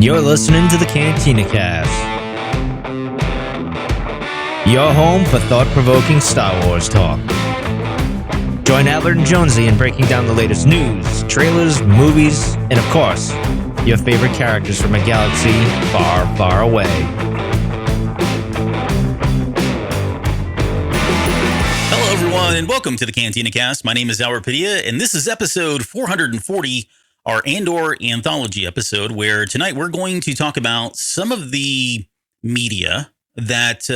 You're listening to the Cantina Cast, your home for thought-provoking Star Wars talk. Join Adler and Jonesy in breaking down the latest news, trailers, movies, and of course, your favorite characters from a galaxy far, far away. Hello, everyone, and welcome to the Cantina Cast. My name is Albert Padilla, and this is episode 440, our Andor Anthology episode, where tonight we're going to talk about some of the media that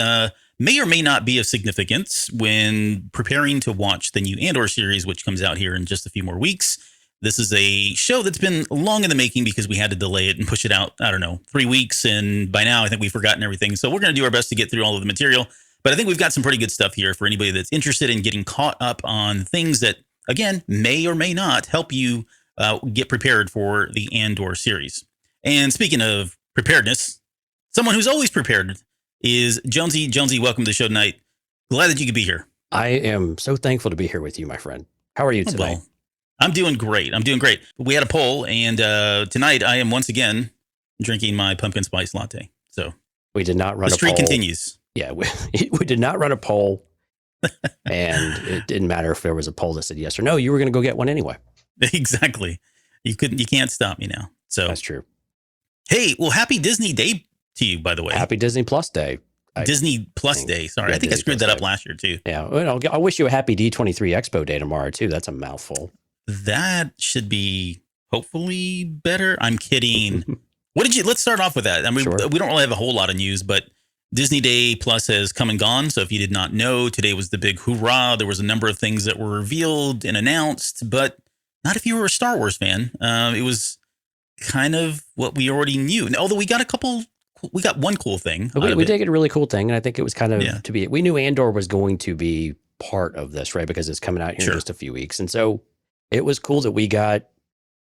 may or may not be of significance when preparing to watch the new Andor series, which comes out here in just a few more weeks. This is a show that's been long in the making because we had to delay it and push it out, 3 weeks. And by now, I think we've forgotten everything. So we're going to do our best to get through all of the material. But I think we've got some pretty good stuff here for anybody that's interested in getting caught up on things that, again, may or may not help you get prepared for the Andor series. And speaking of preparedness, someone who's always prepared is Jonesy. Jonesy, welcome to the show tonight. Glad that you could be here. I am so thankful to be here with you, my friend. How are you today? Well, I'm doing great. We had a poll, and tonight I am once again drinking my pumpkin spice latte. So we did not run a poll. The streak continues. Yeah, we did not run a poll, and it didn't matter if there was a poll that said yes or no. You were going to go get one anyway. Exactly. You can't stop me now. So that's true. Hey, well, happy Disney Day to you, by the way. Happy Disney Plus Day. Disney Plus Day. Sorry, I think I screwed that up last year too. Yeah, well, I wish you a happy D23 Expo Day tomorrow too. That's a mouthful. That should be hopefully better. I'm kidding. Let's start off with that. I mean, Sure. We don't really have a whole lot of news, but Disney Day Plus has come and gone. So if you did not know, today was the big hoorah. There was a number of things that were revealed and announced, but not if you were a Star Wars fan. It was kind of what we already knew. And although we got one cool thing. We did get a really cool thing, and I think it was kind of to be. We knew Andor was going to be part of this, right? Because it's coming out here in just a few weeks, and so it was cool that we got.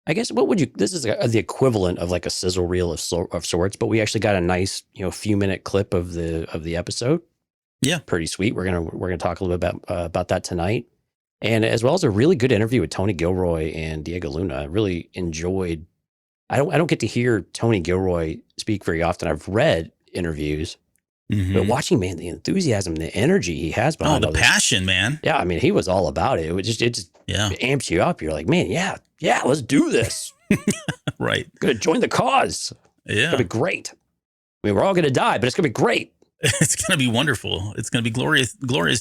I guess this is the equivalent of like a sizzle reel of sorts, but we actually got a nice few minute clip of the episode. Yeah, pretty sweet. We're gonna talk a little bit about that tonight. And as well as a really good interview with Tony Gilroy and Diego Luna. I really enjoyed. I don't get to hear Tony Gilroy speak very often. I've read interviews, but watching, man, the enthusiasm, the energy he has behind the passion, man. Yeah, I mean, he was all about it. It just amps you up. You're like, man, yeah, let's do this. Right, gonna join the cause. Yeah, it's gonna be great. I mean, we're all gonna die, but it's gonna be great. It's going to be wonderful. It's going to be glorious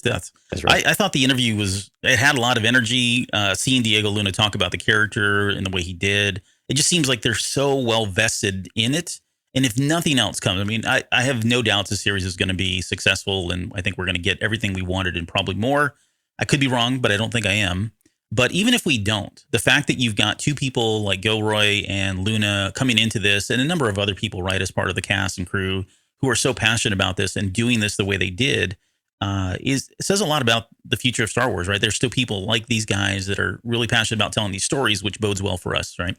death. That's right. I thought the interview it had a lot of energy. Seeing Diego Luna talk about the character and the way he did, it just seems like they're so well vested in it. And if nothing else comes, I mean, I have no doubts the series is going to be successful. And I think we're going to get everything we wanted and probably more. I could be wrong, but I don't think I am. But even if we don't, the fact that you've got two people like Gilroy and Luna coming into this and a number of other people, right, as part of the cast and crew, who are so passionate about this and doing this the way they did, says a lot about the future of Star Wars, right? There's still people like these guys that are really passionate about telling these stories, which bodes well for us, right?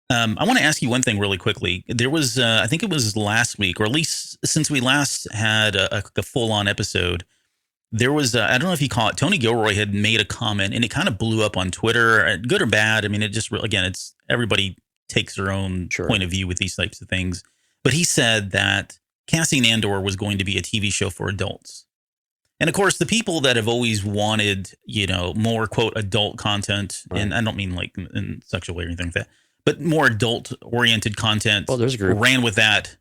I want to ask you one thing really quickly. There was, I think it was last week, or at least since we last had a full-on episode, there was, I don't know if you call it, Tony Gilroy had made a comment, and it kind of blew up on Twitter, good or bad. I mean, it just, again, it's everybody takes their own point of view with these types of things. But he said that casting Andor was going to be a TV show for adults. And of course, the people that have always wanted, more quote adult content, right. And I don't mean like in sexual way or anything like that, but more adult oriented content. Well, there's a group ran with that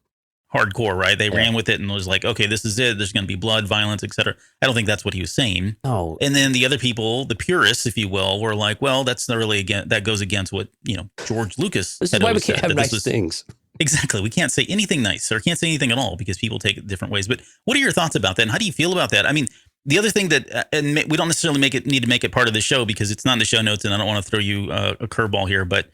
hardcore, right? They ran with it and was like, okay, this is it. There's going to be blood, violence, etc. I don't think that's what he was saying. Oh. And then the other people, the purists, if you will, were like, well, that's not really that goes against what, George Lucas. This is why we can't have nice things. Exactly. We can't say anything nice or can't say anything at all because people take it different ways. But what are your thoughts about that? And how do you feel about that? I mean, the other thing that, and we don't necessarily need to make it part of the show because it's not in the show notes and I don't want to throw you a curveball here, but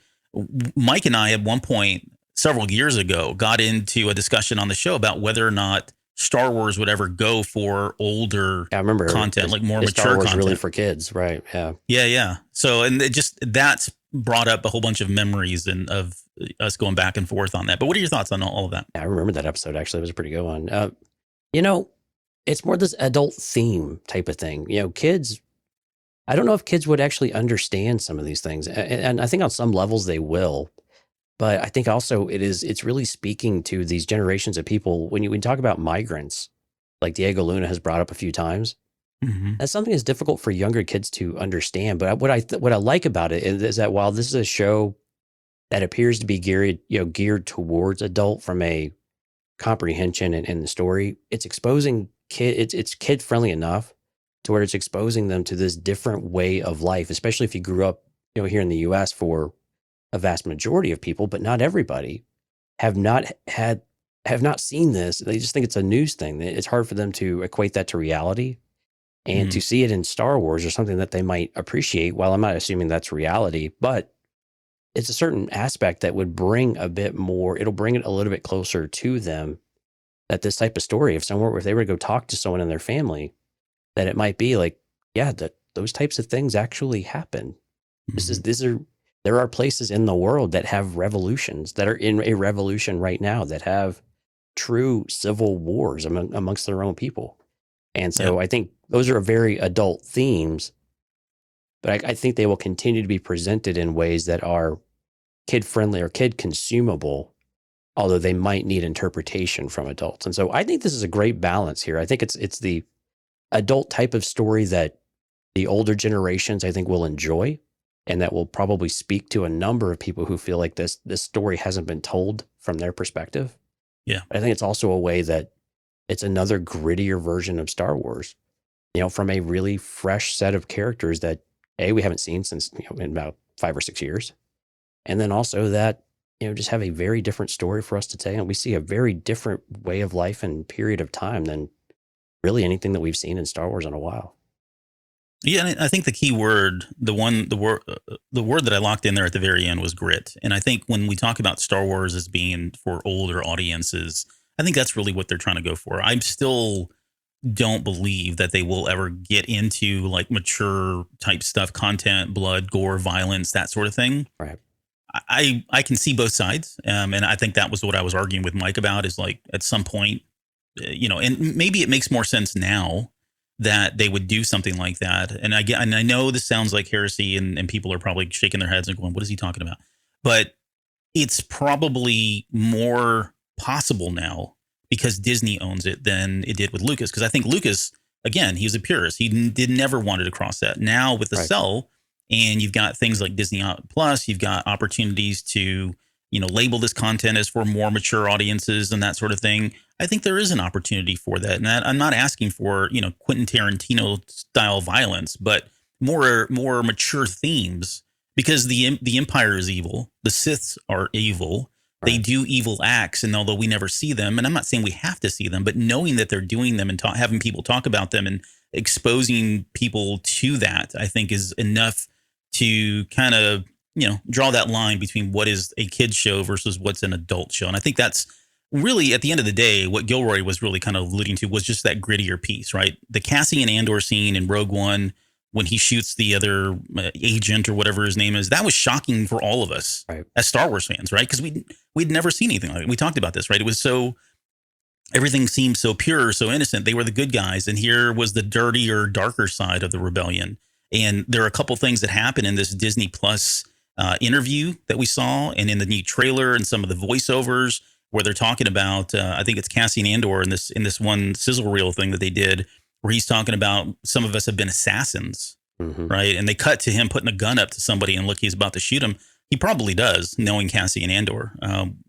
Mike and I at one point several years ago got into a discussion on the show about whether or not Star Wars would ever go for older content, like more mature Star Wars content. Really for kids, right? Yeah. Yeah. So, and that's brought up a whole bunch of memories and of us going back and forth on that. But what are your thoughts on all of that? I remember that episode. Actually, it was a pretty good one. It's more this adult theme type of thing. Kids, I don't know if kids would actually understand some of these things. And I think on some levels they will. But I think also it's really speaking to these generations of people. When you talk about migrants, like Diego Luna has brought up a few times, that's something that's difficult for younger kids to understand. But what I like about it is that while this is a show that appears to be geared towards adult from a comprehension and the story, it's exposing it's kid friendly enough to where it's exposing them to this different way of life, especially if you grew up here in the US. For a vast majority of people, but not everybody, have not seen this. They just think it's a news thing. It's hard for them to equate that to reality, and to see it in Star Wars or something that they might appreciate. While I'm not assuming that's reality, but it's a certain aspect that would bring a bit more. It'll bring it a little bit closer to them. That this type of story, if they were to go talk to someone in their family, that it might be like, yeah, that those types of things actually happen. There are places in the world that have revolutions, that are in a revolution right now, that have true civil wars amongst their own people. And so I think those are very adult themes, but I think they will continue to be presented in ways that are kid friendly or kid consumable, although they might need interpretation from adults. And so I think this is a great balance here. I think it's the adult type of story that the older generations, I think, will enjoy, and that will probably speak to a number of people who feel like this story hasn't been told from their perspective. Yeah. But I think it's also a way that it's another grittier version of Star Wars, from a really fresh set of characters that we haven't seen since in about 5 or 6 years. And then also that, just have a very different story for us to tell. And we see a very different way of life and period of time than really anything that we've seen in Star Wars in a while. Yeah, and I think the key word, the word that I locked in there at the very end was grit. And I think when we talk about Star Wars as being for older audiences, I think that's really what they're trying to go for. I still don't believe that they will ever get into like mature type stuff, content, blood, gore, violence, that sort of thing. Right. I can see both sides. And I think that was what I was arguing with Mike about, is like at some point, and maybe it makes more sense now that they would do something like that. And I know this sounds like heresy, and people are probably shaking their heads and going, what is he talking about? But it's probably more possible now because Disney owns it than it did with Lucas. Because I think Lucas, again, he was a purist. He never wanted to cross that. Now with the cell, and you've got things like Disney Plus, you've got opportunities to, label this content as for more mature audiences and that sort of thing. I think there is an opportunity for that. And I'm not asking for, Quentin Tarantino style violence, but more mature themes, because the Empire is evil. The Siths are evil. Right. They do evil acts. And although we never see them, and I'm not saying we have to see them, but knowing that they're doing them and having people talk about them and exposing people to that, I think is enough to kind of, draw that line between what is a kid's show versus what's an adult show. And I think that's really, at the end of the day, what Gilroy was really kind of alluding to was just that grittier piece, right? The Cassian Andor scene in Rogue One, when he shoots the other agent or whatever his name is, that was shocking for all of us as Star Wars fans, right? Because we'd never seen anything like it. We talked about this, right? It was everything seemed so pure, so innocent. They were the good guys. And here was the dirtier, darker side of the rebellion. And there are a couple things that happen in this Disney Plus interview that we saw, and in the new trailer and some of the voiceovers where they're talking about, I think it's Cassian Andor in this one sizzle reel thing that they did, where he's talking about some of us have been assassins, right? And they cut to him putting a gun up to somebody and look, he's about to shoot him. He probably does, knowing Cassian Andor.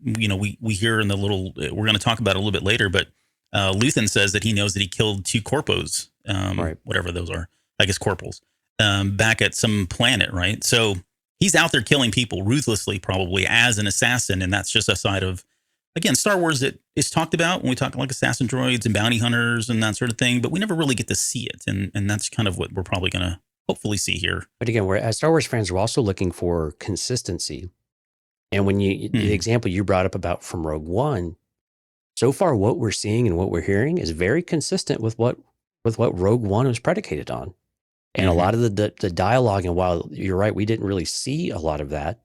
We hear in the little, we're going to talk about it a little bit later, but Luthen says that he knows that he killed 2 corpos, whatever those are, I guess corporals, back at some planet, right? So he's out there killing people ruthlessly, probably as an assassin. And that's just a side of, again, Star Wars that is talked about when we talk like assassin droids and bounty hunters and that sort of thing, but we never really get to see it. And that's kind of what we're probably going to hopefully see here. But again, as Star Wars fans, we're also looking for consistency. And when the example you brought up about from Rogue One, so far what we're seeing and what we're hearing is very consistent with what Rogue One was predicated on. And a lot of the dialogue, and while you're right, we didn't really see a lot of that,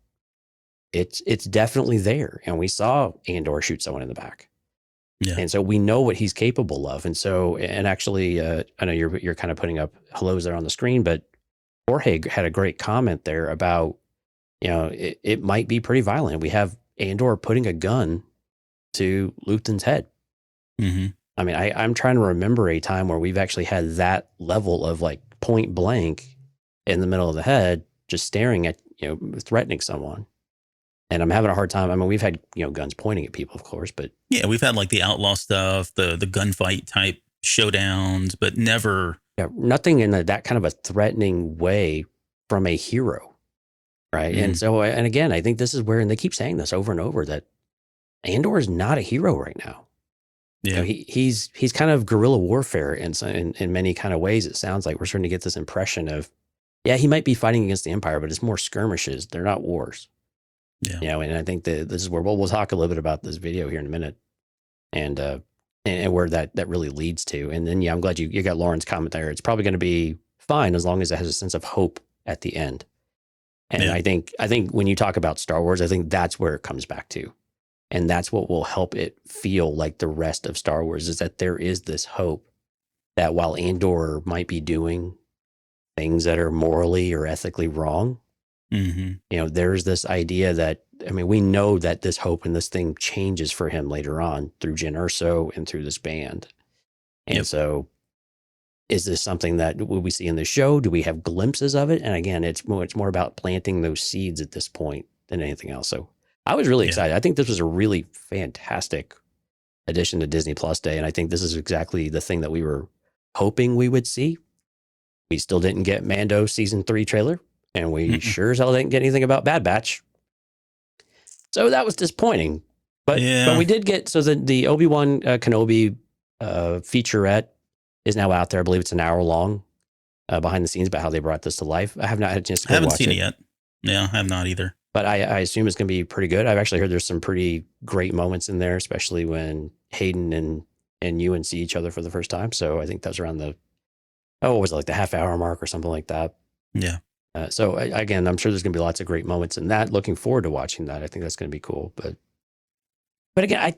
it's definitely there. And we saw Andor shoot someone in the back. Yeah. And so we know what he's capable of. And so, and actually, I know you're kind of putting up hellos there on the screen, but Jorge had a great comment there about, it might be pretty violent. We have Andor putting a gun to Luthen's head. Mm-hmm. I mean, I'm trying to remember a time where we've actually had that level of like point blank in the middle of the head, just staring at, threatening someone. And I'm having a hard time. I mean, we've had, guns pointing at people, of course, but Yeah, we've had like the outlaw stuff, the gunfight type showdowns, but never. yeah, nothing in that kind of a threatening way from a hero. Right. Mm. And so, and again, I think this is where, and they keep saying this over and over, that Andor is not a hero right now. Yeah, He's kind of guerrilla warfare in many kind of ways. It sounds like we're starting to get this impression of, yeah, he might be fighting against the Empire, but it's more skirmishes. They're not wars. yeah, And I think that this is where we'll talk a little bit about this video here in a minute, and where that really leads to. And then, I'm glad you got Lauren's comment there. It's probably going to be fine as long as it has a sense of hope at the end. And Yeah. I think when you talk about Star Wars, I think that's where it comes back to. And that's what will help it feel like the rest of Star Wars, is that there is this hope that while Andor might be doing things that are morally or ethically wrong, mm-hmm. There's this idea that, I mean, we know that this hope and this thing changes for him later on through Jyn Erso and through this band. And Yep. so is this something that will we see in the show? Do we have glimpses of it? And again, it's more about planting those seeds at this point than anything else. So I was really Yeah. excited. I think this was a really fantastic addition to Disney Plus Day. And I think this is exactly the thing that we were hoping we would see. We still didn't get Mando season 3 trailer, and we sure as hell didn't get anything about Bad Batch. So that was disappointing. But we did get, so the Obi-Wan Kenobi featurette is now out there. I believe it's an hour long, behind the scenes about how they brought this to life. I have not had a chance to I haven't watch seen it yet. Yeah, I have not either. But I assume it's going to be pretty good. I've actually heard there's some pretty great moments in there, especially when Hayden and Ewan see each other for the first time. So I think that's around what was it, like the half-hour mark or something like that. Yeah. So again, I'm sure there's going to be lots of great moments in that. Looking forward to watching that. I think that's going to be cool. But again,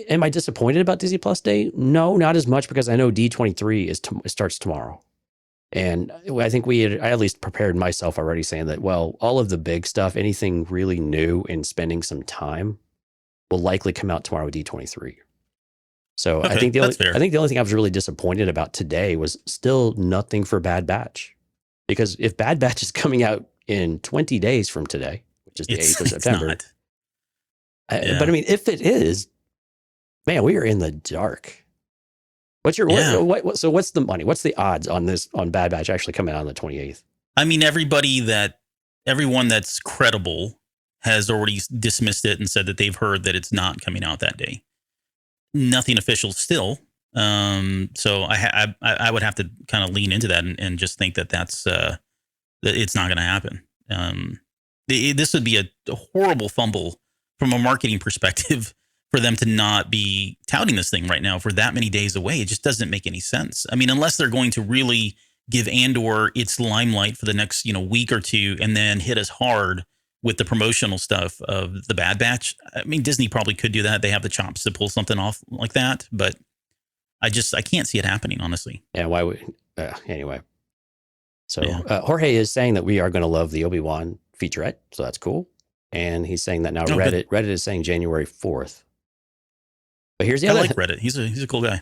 am I disappointed about Disney Plus Day? No, not as much, because I know D23 starts tomorrow. And I think I at least prepared myself already, saying that, well, all of the big stuff, anything really new and spending some time, will likely come out tomorrow with D23. So Okay, I think the only thing I was really disappointed about today was still nothing for Bad Batch. Because if Bad Batch is coming out in 20 days from today, which is the 8th of September. It's not. But I mean, if it is, man, we are in the dark. What's what's the money? What's the odds on Bad Batch actually coming out on the 28th? I mean, everyone that's credible has already dismissed it and said that they've heard that it's not coming out that day. Nothing official still. So I would have to kind of lean into that and just think that that it's not going to happen. This would be a horrible fumble from a marketing perspective for them to not be touting this thing right now for that many days away. It just doesn't make any sense. I mean, unless they're going to really give Andor its limelight for the next, week or two, and then hit us hard with the promotional stuff of the Bad Batch. I mean, Disney probably could do that. They have the chops to pull something off like that, but I can't see it happening, honestly. Yeah. Why would, anyway. So Yeah. Jorge is saying that we are going to love the Obi-Wan featurette. So that's cool. And he's saying that now Reddit is saying January 4th. But here's the other. I like Reddit. He's a cool guy.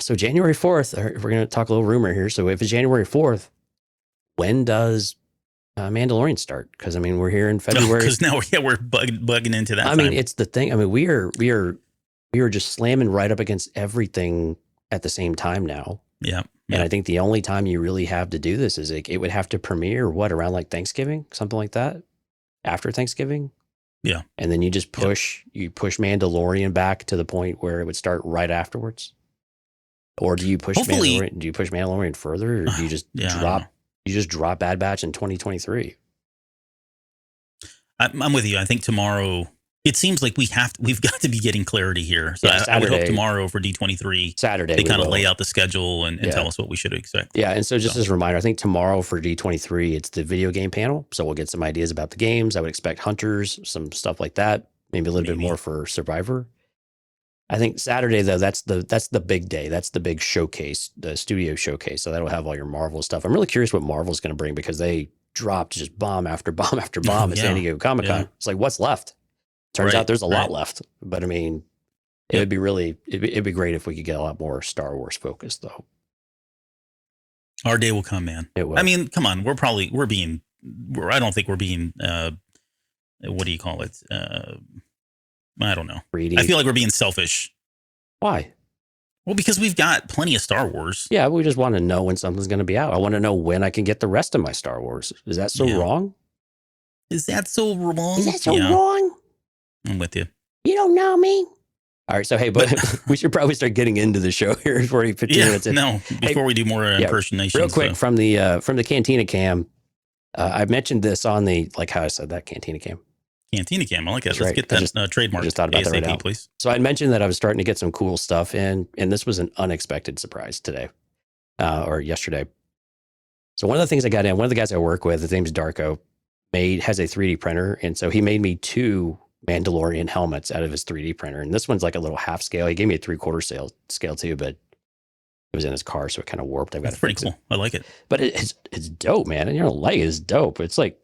So January 4th, we're going to talk a little rumor here. So if it's January 4th, when does Mandalorian start? Because I mean, we're here in February. Because now we're bugging into that. I mean, it's the thing. I mean, we are just slamming right up against everything at the same time now. Yeah. And I think the only time you really have to do this is it would have to premiere around like Thanksgiving, something like that, after Thanksgiving. Yeah. And then you just push Mandalorian back to the point where it would start right afterwards. Or do you push Mandalorian further, or do you just drop Bad Batch in 2023? I'm with you. I think tomorrow, it seems like we've got to be getting clarity here. So I would hope tomorrow for D23, Saturday, they kind of lay out the schedule and tell us what we should expect. Yeah. And so just as a reminder, I think tomorrow for D23, it's the video game panel. So we'll get some ideas about the games. I would expect Hunters, some stuff like that. Maybe a little bit more for Survivor. I think Saturday, though, that's the big day. That's the big showcase, the studio showcase. So that'll have all your Marvel stuff. I'm really curious what Marvel's going to bring, because they dropped just bomb after bomb after bomb at Yeah. San Diego Comic-Con. Yeah. It's like, what's left? Turns Right, out there's a lot right. left. But I mean, Yep. it'd be great if we could get a lot more Star Wars focused, though. Our day will come, man. It will. I mean, come on. I don't think we're being, what do you call it? I don't know. Greedy. I feel like we're being selfish. Why? Well, because we've got plenty of Star Wars. Yeah, we just want to know when something's going to be out. I want to know when I can get the rest of my Star Wars. Is that so Yeah. wrong? Is that so wrong? Is that so Yeah, wrong? I'm with you. You don't know me. All right, so hey, but we should probably start getting into the show here. 15 minutes in. No, before we do more impersonations. Real quick from the Cantina Cam, I mentioned this on the, like how I said that, Cantina Cam. Cantina Cam. I like that. That's Let's right. get that trademark. I just thought about that right ASAP, now. please. So I mentioned that I was starting to get some cool stuff in, and this was an unexpected surprise today or yesterday. So one of the things I got in, one of the guys I work with, his name's Darko, has a 3D printer, and so he made me 2 Mandalorian helmets out of his 3D printer, and this one's like a little half scale. He gave me a 3/4 scale too, but it was in his car, so it kind of warped. I've got That's to pretty fix cool. it. I like it. But it's dope, man. And like it's dope. It's like,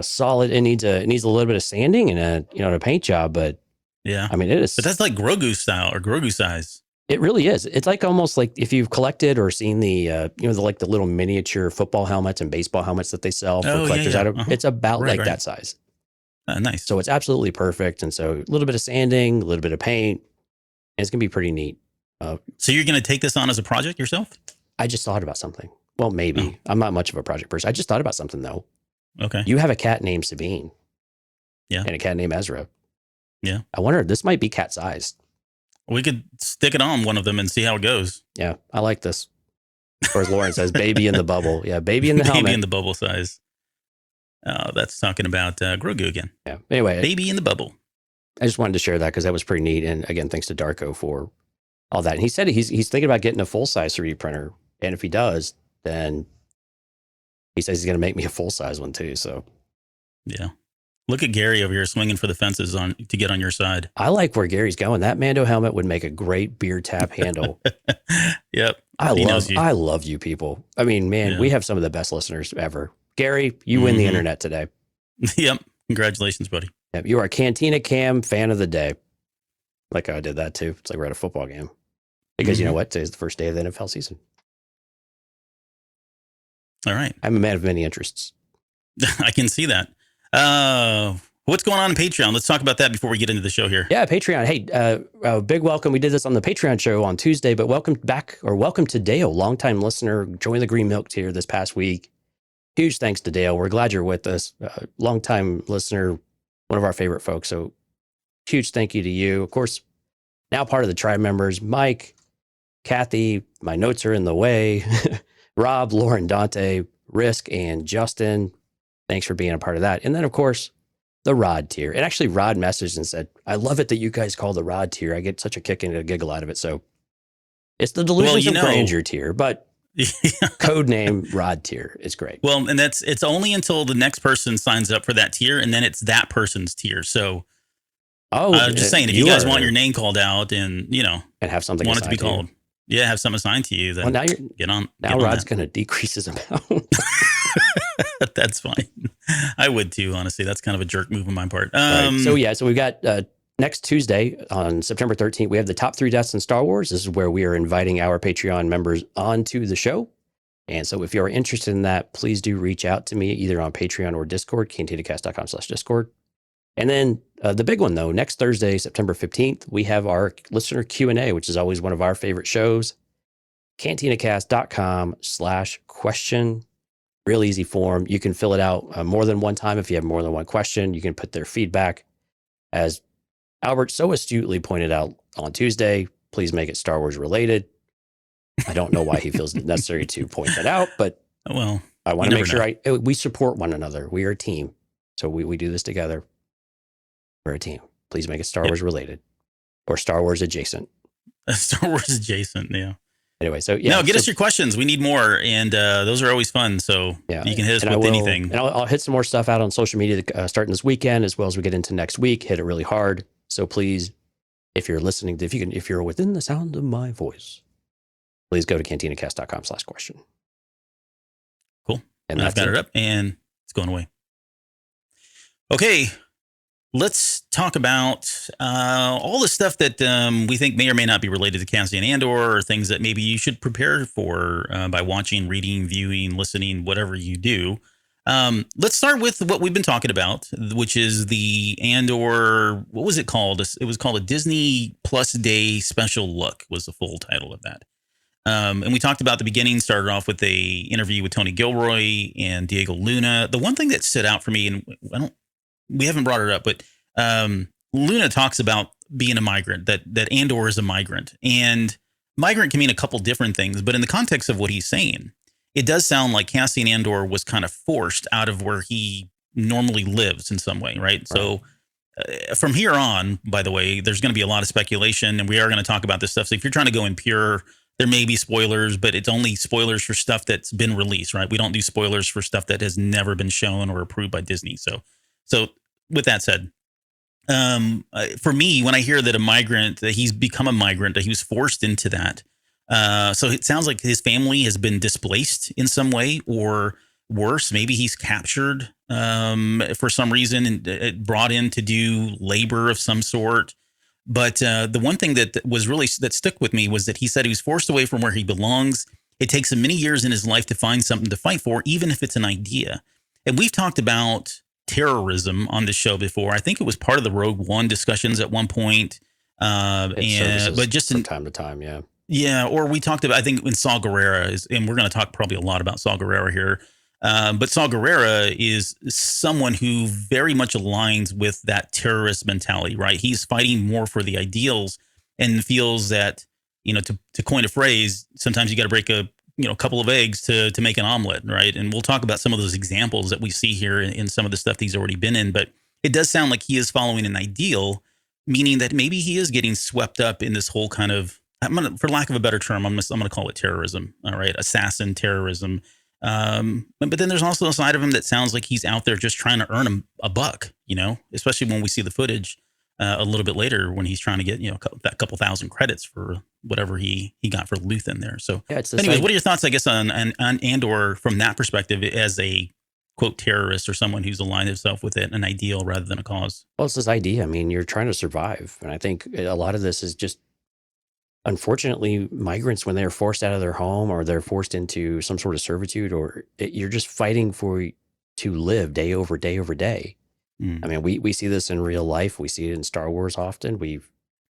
solid. It needs a little bit of sanding and a paint job, but Yeah. I mean it is. But that's like Grogu style or Grogu size. It really is. It's like almost like if you've collected or seen the the little miniature football helmets and baseball helmets that they sell for collectors. It's about Right. that size. Nice. So it's absolutely perfect. And so a little bit of sanding, a little bit of paint, and it's gonna be pretty neat. So you're going to take this on as a project yourself? I just thought about something. Well, maybe. Oh. I'm not much of a project person. I just thought about something though. Okay. You have a cat named Sabine. Yeah. And a cat named Ezra. Yeah. I wonder, this might be cat sized. We could stick it on one of them and see how it goes. Yeah, I like this. Or as Lauren says, baby in the bubble. Yeah, baby in the helmet. Baby in the bubble size. That's talking about Grogu again. Yeah. Anyway, Baby in the bubble. I just wanted to share that because that was pretty neat. And again, thanks to Darko for all that. And he said he's thinking about getting a full size 3D printer. And if he does, then he says he's going to make me a full size one too. So Yeah. Look at Gary over here swinging for the fences to get on your side. I like where Gary's going. That Mando helmet would make a great beer tap handle. Yep. I knows you. love you people. I mean, man, Yeah. we have some of the best listeners ever. Gary, you win the Mhm. internet today. Yep. Congratulations, buddy. Yep, you are Cantina Cam fan of the day. Like how I did that too. It's like we're at a football game. Because you know what? Today's the first day of the NFL season. All right. I'm a man of many interests. I can see that. What's going on in Patreon? Let's talk about that before we get into the show here. Yeah, Patreon. Hey, big welcome. We did this on the Patreon show on Tuesday, but welcome to Dale, longtime listener, joined the Green Milk tier this past week. Huge thanks to Dale. We're glad you're with us. Longtime listener, one of our favorite folks. So huge thank you to you. Of course, now part of the tribe members, Mike, Kathy, my notes are in the way, Rob, Lauren, Dante, Risk, and Justin. Thanks for being a part of that. And then, of course, the Rod tier. And actually, Rod messaged and said, I love it that you guys call the Rod tier. I get such a kick and a giggle out of it. So it's the Delusions of Grandeur tier, but code name Rod tier is great. Well, and it's only until the next person signs up for that tier, and then it's that person's tier. So just saying, if you guys want your name called out and, and have something want it to be called, have something assigned to you, then now get on. Now Rod's going to decrease his amount. That's fine. I would too, honestly. That's kind of a jerk move on my part. Right. So we've got next Tuesday on September 13th, we have the top 3 deaths in Star Wars. This is where we are inviting our Patreon members onto the show. And so if you're interested in that, please do reach out to me either on Patreon or Discord, cantinacast.com/Discord. And then the big one though, next Thursday, September 15th, we have our listener Q&A, which is always one of our favorite shows. cantinacast.com/question. Real easy form. You can fill it out more than one time. If you have more than one question, you can put their feedback. As Albert so astutely pointed out on Tuesday, please make it Star Wars related. I don't know why he feels it necessary to point that out, but well, I want to make sure we support one another. We are a team. So we do this together. We're a team. Please make it Star Wars related or Star Wars adjacent. Star Wars adjacent, yeah. Anyway, so No, get us your questions. We need more, and those are always fun. So you can hit us with anything. And I'll hit some more stuff out on social media starting this weekend, as well as we get into next week. Hit it really hard. So please, if you're listening, if you're within the sound of my voice, please go to cantinacast.com/question. Cool. And I've got it up and it's going away. Okay. Let's talk about all the stuff that we think may or may not be related to Cassian Andor, or things that maybe you should prepare for by watching, reading, viewing, listening, whatever you do. Let's start with what we've been talking about, which is the Andor. What was it called? It was called a Disney Plus Day Special Look was the full title of that. And we talked about the beginning, started off with a interview with Tony Gilroy and Diego Luna. The one thing that stood out for me, and we haven't brought it up, but Luna talks about being a migrant, that Andor is a migrant, and migrant can mean a couple different things, but in the context of what he's saying, it does sound like Cassian Andor was kind of forced out of where he normally lives in some way, right? So from here on, by the way, there's going to be a lot of speculation, and we are going to talk about this stuff. So if you're trying to go in pure, there may be spoilers, but it's only spoilers for stuff that's been released, right? We don't do spoilers for stuff that has never been shown or approved by Disney. So with that said, for me, when I hear that a migrant, that he's become a migrant, that he was forced into that. So it sounds like his family has been displaced in some way, or worse, maybe he's captured for some reason and brought in to do labor of some sort. But the one thing that stuck with me was that he said he was forced away from where he belongs. It takes him many years in his life to find something to fight for, even if it's an idea. And we've talked about terrorism on the show before. I think it was part of the Rogue One discussions at one point. But just from time to time, yeah. Yeah, or we talked about, I think when Saw Gerrera and we're going to talk probably a lot about Saw Gerrera here, but Saw Gerrera is someone who very much aligns with that terrorist mentality, right? He's fighting more for the ideals and feels that, to coin a phrase, sometimes you got to break a couple of eggs to make an omelet, right? And we'll talk about some of those examples that we see here in some of the stuff that he's already been in, but it does sound like he is following an ideal, meaning that maybe he is getting swept up in this whole kind of, for lack of a better term, I'm going to call it terrorism. All right. Assassin terrorism. But then there's also a side of him that sounds like he's out there just trying to earn a buck, especially when we see the footage a little bit later when he's trying to get, a couple thousand credits for whatever he got for Luthen there. So anyways, what are your thoughts, I guess, on Andor from that perspective as a quote terrorist or someone who's aligned himself with an ideal rather than a cause? Well, it's this idea. I mean, you're trying to survive. And I think a lot of this is just, unfortunately, migrants, when they're forced out of their home or they're forced into some sort of servitude, you're just fighting to live day over day over day. I mean, we see this in real life. We see it in Star Wars often.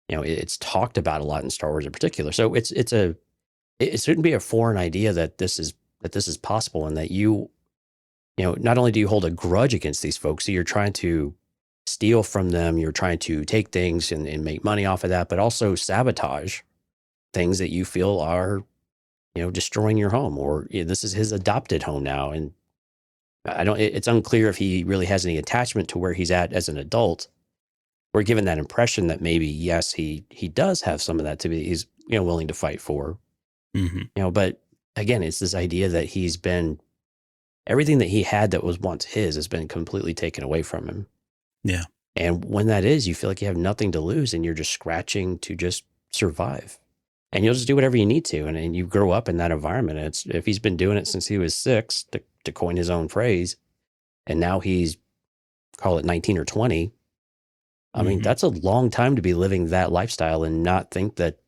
It's talked about a lot in Star Wars in particular. So it shouldn't be a foreign idea that this is possible, and that not only do you hold a grudge against these folks, so you're trying to steal from them, you're trying to take things and make money off of that, but also sabotage things that you feel are, destroying your home, or this is his adopted home now. And it's unclear if he really has any attachment to where he's at as an adult. We're given that impression that maybe, yes, he does have some of that he's, willing to fight for, but again, it's this idea that he's been, everything that he had that was once his has been completely taken away from him. Yeah. And when that is, you feel like you have nothing to lose and you're just scratching to just survive. And you'll just do whatever you need to. And you grow up in that environment. And if he's been doing it since he was 6, to coin his own phrase, and now he's, call it 19 or 20. I mean, that's a long time to be living that lifestyle and not think that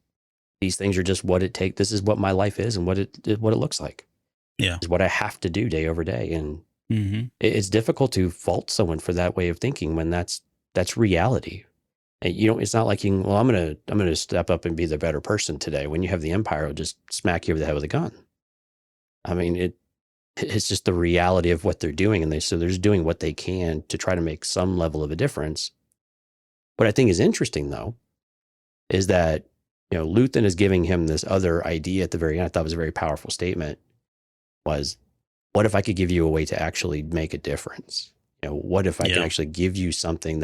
these things are just what it takes. This is what my life is and what it looks like. Yeah. Is what I have to do day over day. And it's difficult to fault someone for that way of thinking when that's reality. And it's not like I'm gonna step up and be the better person today, when you have the Empire will just smack you over the head with a gun. I mean, it's just the reality of what they're doing, and they're just doing what they can to try to make some level of a difference. What I think is interesting, though, is that Luthen is giving him this other idea at the very end. I thought it was a very powerful statement. Was, what if I could give you a way to actually make a difference? What if I can actually give you something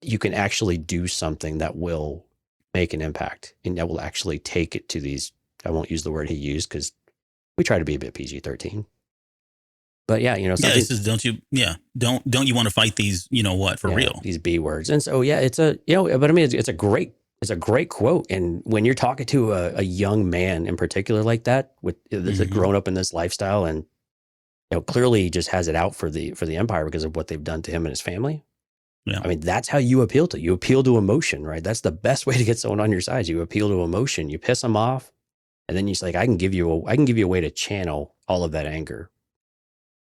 you can actually do something that will make an impact, and that will actually take it to these, I won't use the word he used because we try to be a bit PG-13. But yeah, something, this is, don't you want to fight these, for real? These B words. And so, it's but I mean, it's a great quote. And when you're talking to a young man in particular like that, with that's grown up in this lifestyle, and clearly he just has it out for the Empire because of what they've done to him and his family. Yeah. I mean, that's how you appeal to emotion, right? That's the best way to get someone on your side. You appeal to emotion. You piss them off, and then you're like, I can give you a way to channel all of that anger,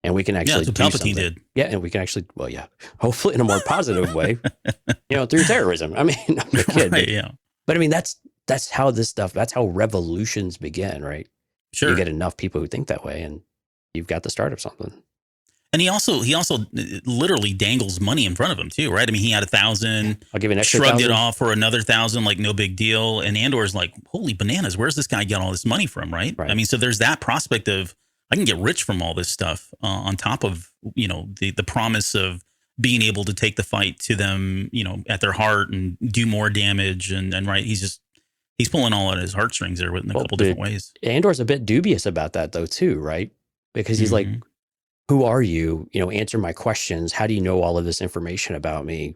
and we can actually that's what do Palpatine something. did. Yeah, and we can actually, hopefully in a more positive way, through terrorism. I mean, I'm a kid, Right, but I mean, that's how that's how revolutions begin, right? Sure. You get enough people who think that way, and you've got the start of something. And he also literally dangles money in front of him too, right? I mean, he had 1,000. I'll give you an extra shrugged 1,000. it off for another 1,000, like no big deal. And Andor's like, holy bananas, where's this guy get all this money from, right? I mean, so there's that prospect of I can get rich from all this stuff on top of the promise of being able to take the fight to them, at their heart and do more damage. And right, he's pulling all at his heartstrings there in a couple different ways. Andor's a bit dubious about that though too, right? Because he's like, who are you? Answer my questions. How do you know all of this information about me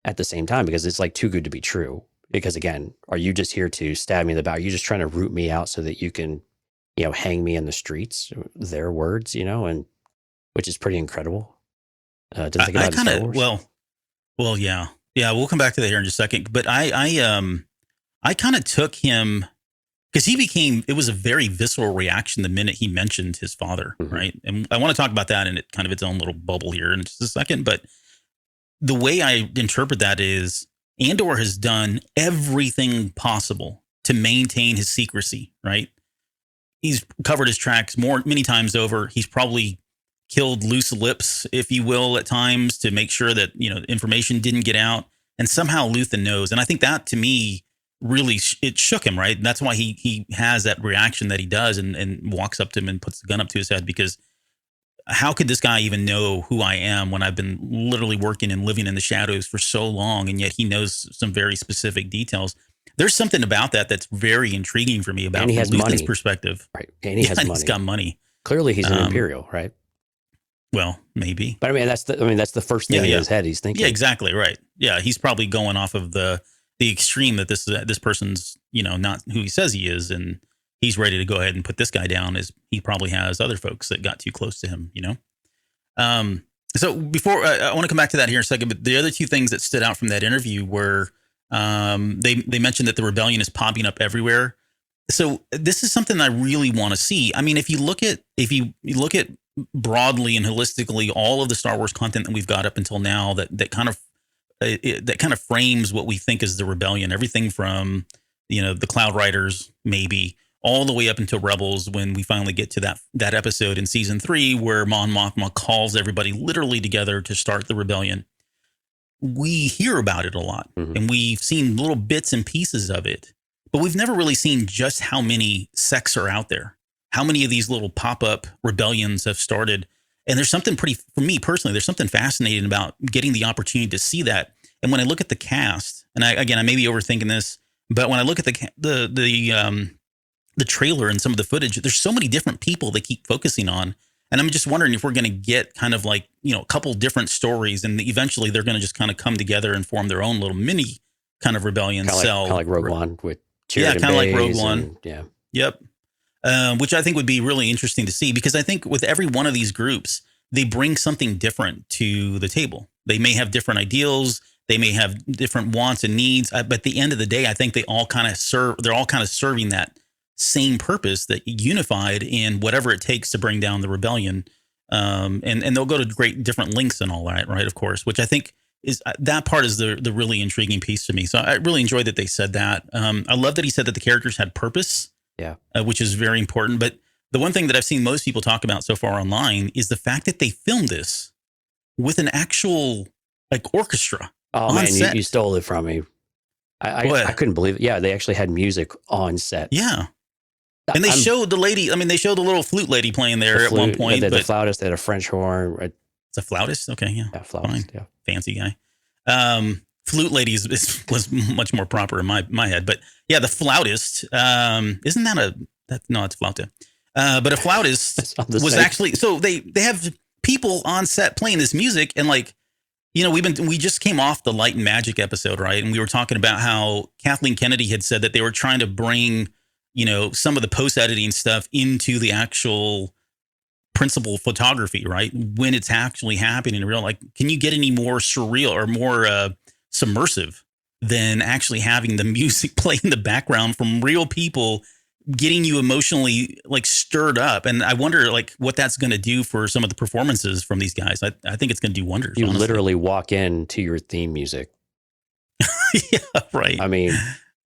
at the same time? Because it's like too good to be true. Because again, are you just here to stab me in the back? Are you just trying to root me out so that you can, hang me in the streets? Their words, and which is pretty incredible. To think about Star Wars. Well, yeah. We'll come back to that here in just a second. But I kind of took him because it was a very visceral reaction the minute he mentioned his father, right? And I want to talk about that in kind of its own little bubble here in just a second. But the way I interpret that is Andor has done everything possible to maintain his secrecy, right? He's covered his tracks many times over. He's probably killed loose lips, if you will, at times to make sure that, information didn't get out. And somehow Luthen knows. And I think that to me, really it shook him, right? And that's why he has that reaction that he does and walks up to him and puts the gun up to his head, because how could this guy even know who I am when I've been literally working and living in the shadows for so long, and yet he knows some very specific details. There's something about that that's very intriguing for me about Luthen's perspective. Right. And he has money. He's got money. Clearly he's an Imperial, right? Well, maybe. But I mean that's the first thing in his head he's thinking. Yeah, exactly, right. Yeah, he's probably going off of the extreme that this person's, not who he says he is, and he's ready to go ahead and put this guy down, as he probably has other folks that got too close to him, So before I want to come back to that here in a second, but the other two things that stood out from that interview were they mentioned that the rebellion is popping up everywhere. So this is something I really want to see. I mean, if you look at broadly and holistically all of the Star Wars content that we've got up until now, that kind of frames what we think is the rebellion. Everything from the Cloud Riders, maybe all the way up until Rebels, when we finally get to that episode in season 3 where Mon Mothma calls everybody literally together to start the rebellion. We hear about it a lot, and we've seen little bits and pieces of it, but we've never really seen just how many sects are out there, how many of these little pop-up rebellions have started. And there's something for me personally, there's something fascinating about getting the opportunity to see that. And when I look at the cast, and I may be overthinking this, but when I look at the trailer and some of the footage, there's so many different people they keep focusing on. And I'm just wondering if we're going to get kind of like, a couple different stories, and eventually they're going to just kind of come together and form their own little mini kind of rebellion cell. Kind of like Rogue One with kind of like Rogue One. Yeah. Yep. Which I think would be really interesting to see, because I think with every one of these groups, they bring something different to the table. They may have different ideals. They may have different wants and needs. But at the end of the day, I think they're all kind of serving that same purpose, that unified in whatever it takes to bring down the rebellion. And they'll go to great different lengths and all that, right? Of course, which I think that part is the really intriguing piece to me. So I really enjoyed that they said that. I love that he said that the characters had purpose. Yeah. Which is very important. But the one thing that I've seen most people talk about so far online is the fact that they filmed this with an actual orchestra. Oh man, you stole it from me. I couldn't believe it. Yeah, they actually had music on set. Yeah. And they showed the lady, they showed the little flute lady playing there at one point. The flautist, they had a French horn. It's a flautist? Okay, yeah. Yeah, flautist, fine. Yeah. Fancy guy. Flute lady was much more proper in my head. But yeah, the flautist, isn't that no, it's flauta. But a flautist was actually, so they have people on set playing this music, and we just came off the Light and Magic episode, right? And we were talking about how Kathleen Kennedy had said that they were trying to bring, some of the post-editing stuff into the actual principal photography, right? When it's actually happening in real, like, can you get any more surreal or more submersive than actually having the music play in the background from real people, getting you emotionally like stirred up? And I wonder like what that's going to do for some of the performances from these guys. I think it's going to do wonders. You honestly. literally walk into your theme music. Yeah, right. I mean,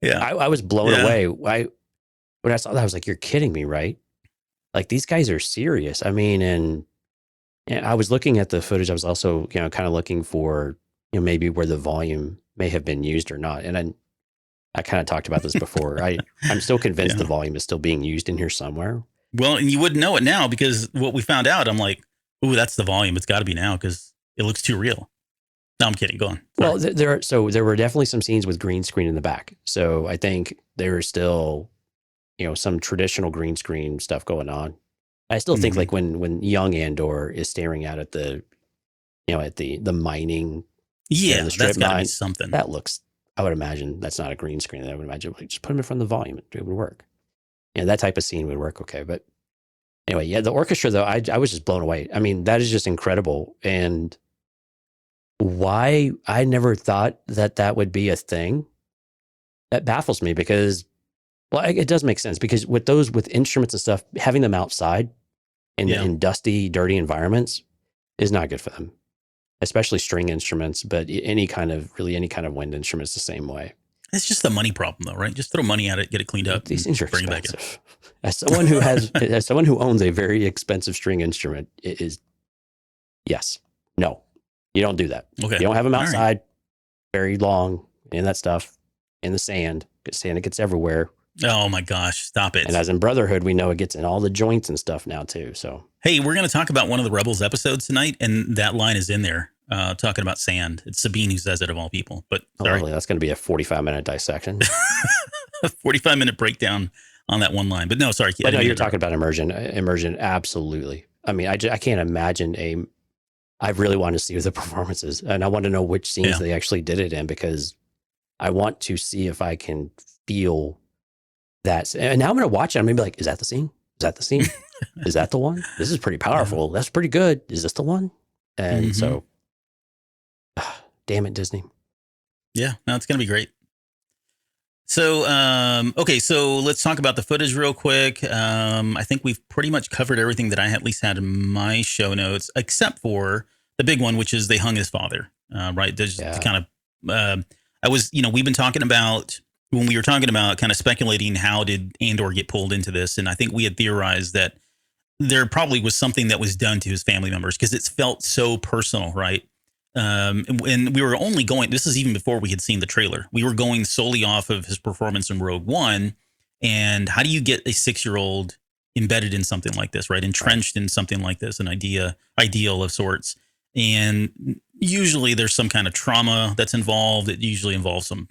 yeah, I was blown away. When I saw that, I was like, you're kidding me, right? Like, these guys are serious. I mean, and I was looking at the footage. I was also, kind of looking for, maybe where the volume may have been used or not. And I kind of talked about this before. I'm still convinced the volume is still being used in here somewhere. Well, and you wouldn't know it now because what we found out, I'm like, ooh, that's the volume. It's got to be now because it looks too real. No, I'm kidding. Go on. Sorry. Well, there were definitely some scenes with green screen in the back. So I think there is still, some traditional green screen stuff going on. I still think like when young Andor is staring out at the, at the mining, yeah, the strip that's got to mine, be something. that looks. I would imagine that's not a green screen. I would imagine like, just put them in front of the volume. It would work. That type of scene would work okay. But anyway, yeah, the orchestra though, I was just blown away. I mean, that is just incredible. And why I never thought that would be a thing, that baffles me because, well, it does make sense because with instruments and stuff, having them outside in dusty, dirty environments is not good for them, especially string instruments, but any kind of wind instruments the same way. It's just the money problem though, right? Just throw money at it, get it cleaned up. These things are expensive. As someone who owns a very expensive string instrument, it is, yes, no, you don't do that. Okay. You don't have them outside very long and that stuff in the sand. Sand, it gets everywhere. Oh my gosh, stop it. And as in Brotherhood, we know it gets in all the joints and stuff now too. So, hey, we're going to talk about one of the Rebels episodes tonight, and that line is in there talking about sand. It's Sabine who says it of all people. But sorry. Lovely. That's going to be a 45-minute dissection. A 45-minute breakdown on that one line. But no, sorry. But no, you're talking about immersion. Immersion, absolutely. I mean, I can't imagine I really want to see the performances, and I want to know which scenes they actually did it in because I want to see if I can feel that. And now I'm going to watch it. I'm going to be like, is that the scene? Is that the scene? Is that the one? This is pretty powerful. That's pretty good. Is this the one? And so, damn it, Disney. Yeah, no, it's going to be great. So, okay, so let's talk about the footage real quick. I think we've pretty much covered everything that I at least had in my show notes, except for the big one, which is they hung his father, right? There's kind of, we've been talking about, when we were talking about kind of speculating how did Andor get pulled into this, and I think we had theorized that there probably was something that was done to his family members because it's felt so personal, right? And we were only going, this is even before we had seen the trailer. We were going solely off of his performance in Rogue One. And how do you get a 6-year-old embedded in something like this, right? Entrenched in something like this, an ideal of sorts. And usually there's some kind of trauma that's involved. It usually involves some,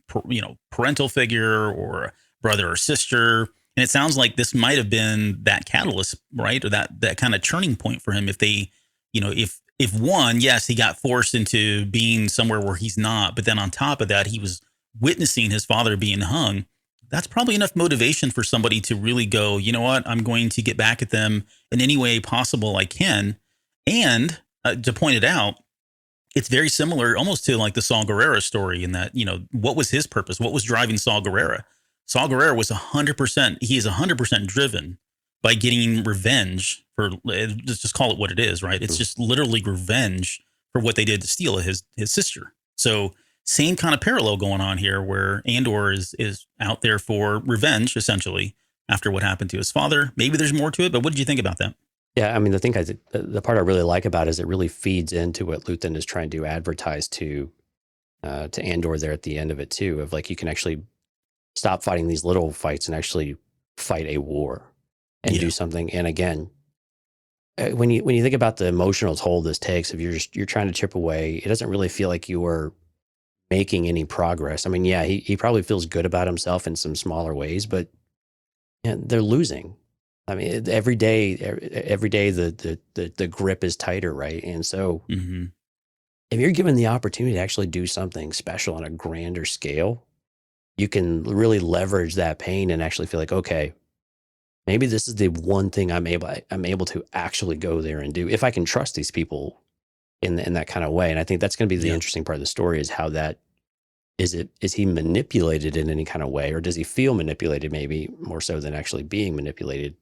parental figure or a brother or sister. And it sounds like this might have been that catalyst, right? Or that kind of turning point for him. If they, if one, yes, he got forced into being somewhere where he's not, but then on top of that, he was witnessing his father being hung. That's probably enough motivation for somebody to really go, you know what, I'm going to get back at them in any way possible I can. And to point it out, it's very similar almost to like the Saw Gerrera story in that, what was his purpose? What was driving Saw Gerrera? Saw Gerrera was 100%, he is 100% driven by getting revenge for, let's just call it what it is, right? It's just literally revenge for what they did to steal his sister. So same kind of parallel going on here where Andor is out there for revenge, essentially, after what happened to his father. Maybe there's more to it, but what did you think about that? Yeah, I mean, the part I really like about it is it really feeds into what Luthen is trying to advertise to Andor there at the end of it too, of like, you can actually stop fighting these little fights and actually fight a war and do something. And again, when you think about the emotional toll this takes, if you're trying to chip away, it doesn't really feel like you are making any progress. I mean, yeah, he probably feels good about himself in some smaller ways, but they're losing. I mean, every day the grip is tighter, right? And so if you're given the opportunity to actually do something special on a grander scale, you can really leverage that pain and actually feel like, okay, maybe this is the one thing I'm able to actually go there and do if I can trust these people in that kind of way. And I think that's going to be the interesting part of the story is how that is he manipulated in any kind of way, or does he feel manipulated maybe more so than actually being manipulated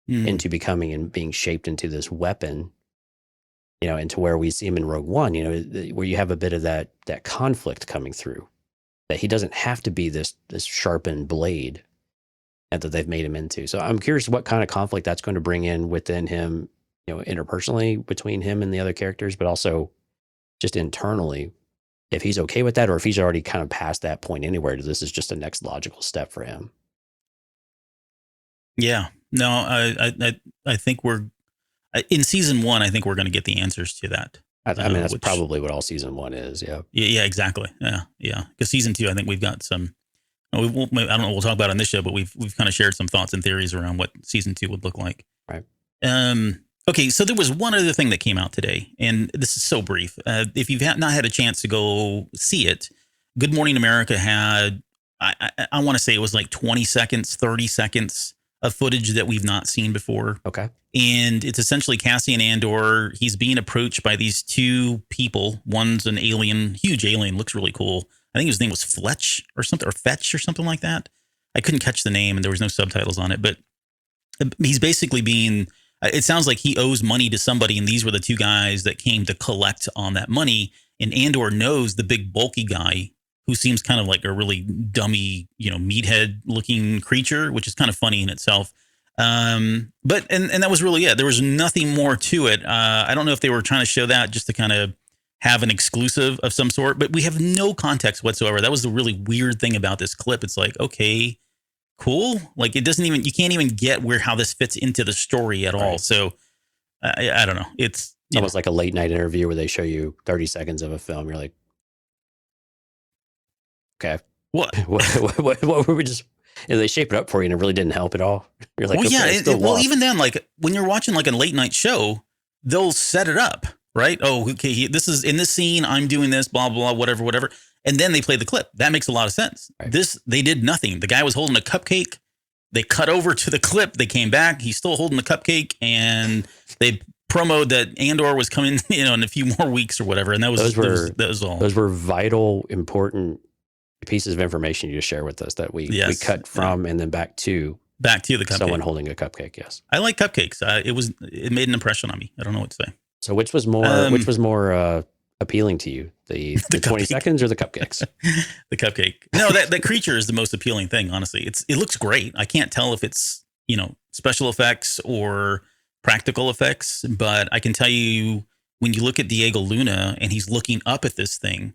into becoming and being shaped into this weapon, into where we see him in Rogue One, where you have a bit of that conflict coming through, that he doesn't have to be this sharpened blade that they've made him into. So I'm curious what kind of conflict that's going to bring in within him, interpersonally between him and the other characters, but also just internally, if he's okay with that, or if he's already kind of past that point anywhere, this is just a next logical step for him. Yeah, no, I think we're in season 1. I think we're going to get the answers to that. I mean, that's probably what all season 1 is. Yeah. Yeah, exactly. Yeah. Because season 2, I think we've got some. I don't know. We'll talk about it on this show, but we've kind of shared some thoughts and theories around what season 2 would look like. Right. Okay, so there was one other thing that came out today, and this is so brief. If you've not had a chance to go see it, Good Morning America had, I want to say it was like 20 seconds, 30 seconds of footage that we've not seen before. Okay. And it's essentially Cassian Andor. He's being approached by these two people. One's an alien, huge alien, looks really cool. I think his name was Fletch or something, or Fetch or something like that. I couldn't catch the name and there was no subtitles on it, but he's basically being... It sounds like he owes money to somebody, and these were the two guys that came to collect on that money. And Andor knows the big bulky guy who seems kind of like a really dummy, meathead looking creature, which is kind of funny in itself. But that was really it. There was nothing more to it. I don't know if they were trying to show that just to kind of have an exclusive of some sort, but we have no context whatsoever. That was the really weird thing about this clip. It's like, okay, cool. Like you can't even get how this fits into the story at all. So I don't know. It's almost like a late night interview where they show you 30 seconds of a film. You're like, okay, what were we just, they shape it up for you and it really didn't help at all. You're like, well, okay, well, even then, like when you're watching like a late night show, they'll set it up, right? Oh, okay. This is in this scene. I'm doing this, blah, blah, whatever. And then they play the clip. That makes a lot of sense. Right. They did nothing. The guy was holding a cupcake. They cut over to the clip. They came back. He's still holding the cupcake, and they promoted that Andor was coming, in a few more weeks or whatever. And that was all. Those were vital, important pieces of information you just share with us that we cut from and then back to the cupcake. Someone holding a cupcake. Yes, I like cupcakes. It made an impression on me. I don't know what to say. So which was more appealing to you, the 20 seconds or the cupcakes? The cupcake. No, that creature is the most appealing thing. Honestly, it looks great. I can't tell if it's special effects or practical effects, but I can tell you when you look at Diego Luna and he's looking up at this thing,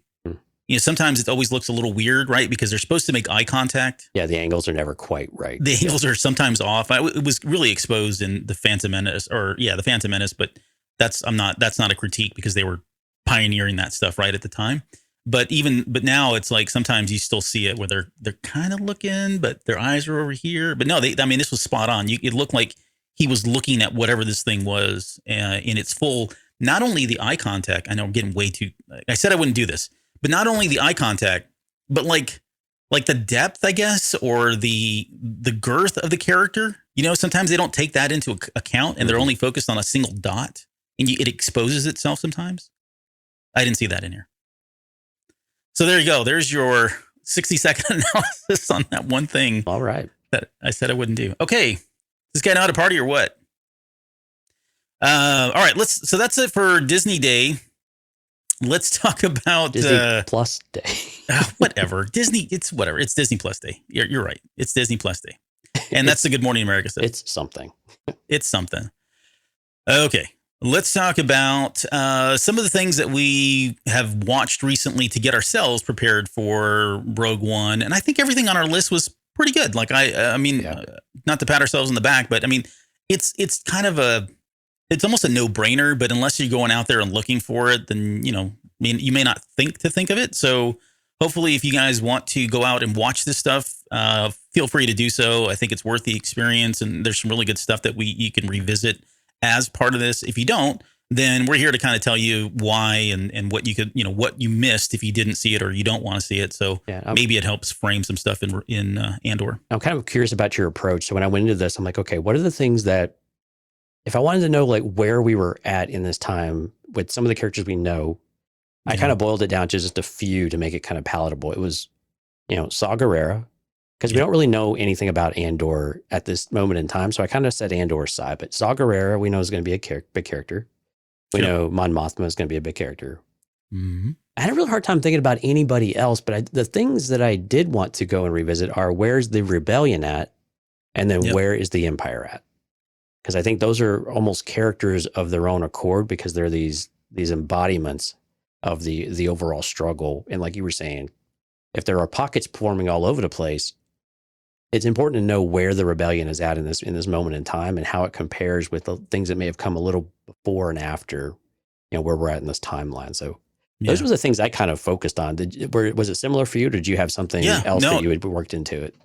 sometimes it always looks a little weird, right? Because they're supposed to make eye contact. Yeah, the angles are never quite right. The angles are sometimes off. It was really exposed in the Phantom Menace, the Phantom Menace, but that's not a critique because they were pioneering that stuff right at the time. But now it's like sometimes you still see it where they're kind of looking, but their eyes are over here. But no, this was spot on. It looked like he was looking at whatever this thing was in its full. Not only the eye contact. I know I'm getting way too. I said I wouldn't do this, but not only the eye contact, but like the depth, I guess, or the girth of the character. Sometimes they don't take that into account, and they're only focused on a single dot, and it exposes itself sometimes. I didn't see that in here. So there you go. There's your 60-second analysis on that one thing. All right. That I said I wouldn't do. Okay. This guy know how to party or what? All right. So that's it for Disney Day. Let's talk about Disney Plus Day. Whatever. Disney. It's whatever. It's Disney Plus Day. You're right. It's Disney Plus Day. And that's the Good Morning America stuff. It's something. It's something. Okay. Let's talk about some of the things that we have watched recently to get ourselves prepared for Rogue One. And I think everything on our list was pretty good. Like, not to pat ourselves on the back, but I mean, it's kind of it's almost a no-brainer, but unless you're going out there and looking for it, then, you may not think of it. So hopefully if you guys want to go out and watch this stuff, feel free to do so. I think it's worth the experience. And there's some really good stuff that you can revisit as part of this. If you don't, then we're here to kind of tell you why and what you could, what you missed if you didn't see it or you don't want to see it. So maybe it helps frame some stuff in Andor. I'm kind of curious about your approach. So when I went into this, I'm like, okay, what are the things that, if I wanted to know like where we were at in this time with some of the characters we know, I kind of boiled it down to just a few to make it kind of palatable. It was, Saw Gerrera, because we don't really know anything about Andor at this moment in time. So I kind of set Andor aside, but Saw Gerrera, we know is going to be a big character. We know Mon Mothma is going to be a big character. Mm-hmm. I had a real hard time thinking about anybody else, but the things that I did want to go and revisit are where's the rebellion at? And then where is the Empire at? Because I think those are almost characters of their own accord because they're these embodiments of the overall struggle. And like you were saying, if there are pockets forming all over the place, it's important to know where the rebellion is at in this moment in time and how it compares with the things that may have come a little before and after, where we're at in this timeline. So those were the things I kind of focused on. Was it similar for you? Or did you have something else that you had worked into it?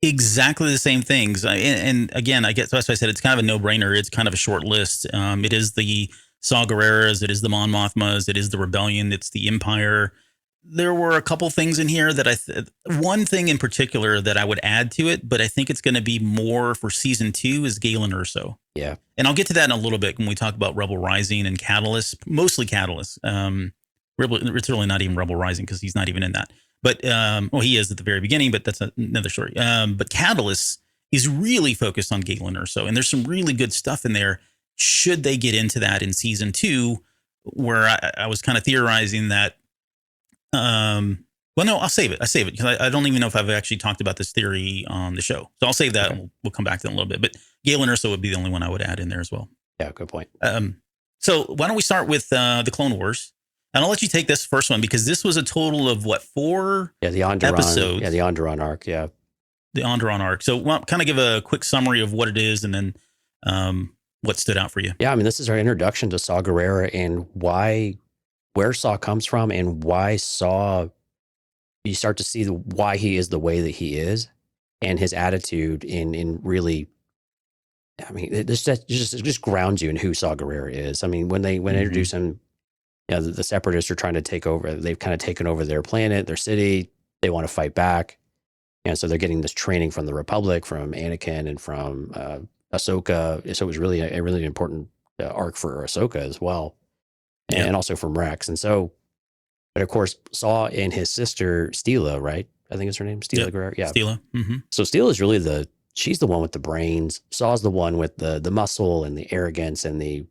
Exactly the same things. And again, I guess that's why I said it's kind of a no-brainer. It's kind of a short list. It is the Saw Gerreras, it is the Mon Mothmas, it is the rebellion, it's the Empire. There were a couple things in here that one thing in particular that I would add to it, but I think it's going to be more for season 2 is Galen Erso. Yeah. And I'll get to that in a little bit when we talk about Rebel Rising and Catalyst, mostly Catalyst. It's really not even Rebel Rising because he's not even in that. But, he is at the very beginning, but that's another story. But Catalyst is really focused on Galen Erso, and there's some really good stuff in there. Should they get into that in season 2, where I was kind of theorizing that, well, no, I'll save it. I save it because I don't even know if I've actually talked about this theory on the show. So I'll save that. Okay. And we'll come back to it in a little bit. But Galen Erso would be the only one I would add in there as well. Yeah, good point. So why don't we start with the Clone Wars? And I'll let you take this first one because this was a total of 4 episodes? Yeah, the Andron Arc. Yeah, the Andron Arc. So kind of give a quick summary of what it is, and then what stood out for you. Yeah, I mean, this is our introduction to Saw Gerrera and where Saw comes from and why Saw, you start to see why he is the way that he is and his attitude in really, I mean, it just grounds you in who Saw Gerrera is. I mean, when they introduce him, the Separatists are trying to take over. They've kind of taken over their planet, their city. They want to fight back. And so they're getting this training from the Republic, from Anakin and from Ahsoka. So it was really a really important arc for Ahsoka as well. And also from Rex. And so, but of course, Saw and his sister, Steela, right? I think it's her name, Steela Gerrera. Yeah. Steela. Mm-hmm. So Steela is really she's the one with the brains. Saw's the one with the muscle and the arrogance and the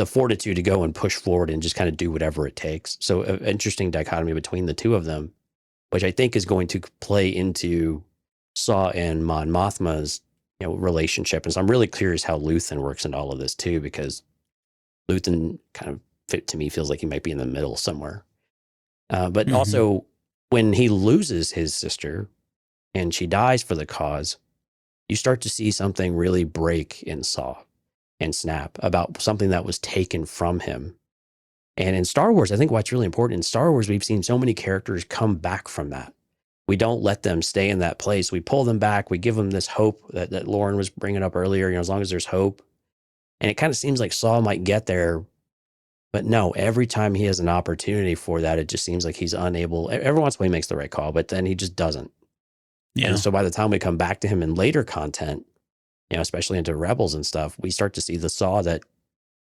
fortitude to go and push forward and just kind of do whatever it takes. So an interesting dichotomy between the two of them, which I think is going to play into Saw and Mon Mothma's, relationship. And so I'm really curious how Luthen works in all of this too, because Luthen kind of, to me, feels like he might be in the middle somewhere. But also when he loses his sister and she dies for the cause, you start to see something really break in Saw and snap about something that was taken from him. And in Star Wars, I think what's really important in Star Wars, we've seen so many characters come back from that. We don't let them stay in that place. We pull them back. We give them this hope that Lauren was bringing up earlier, as long as there's hope. And it kind of seems like Saw might get there. But no, every time he has an opportunity for that, it just seems like he's unable. Every once in a while he makes the right call, but then he just doesn't. Yeah. And so by the time we come back to him in later content, especially into Rebels and stuff, we start to see the Saw that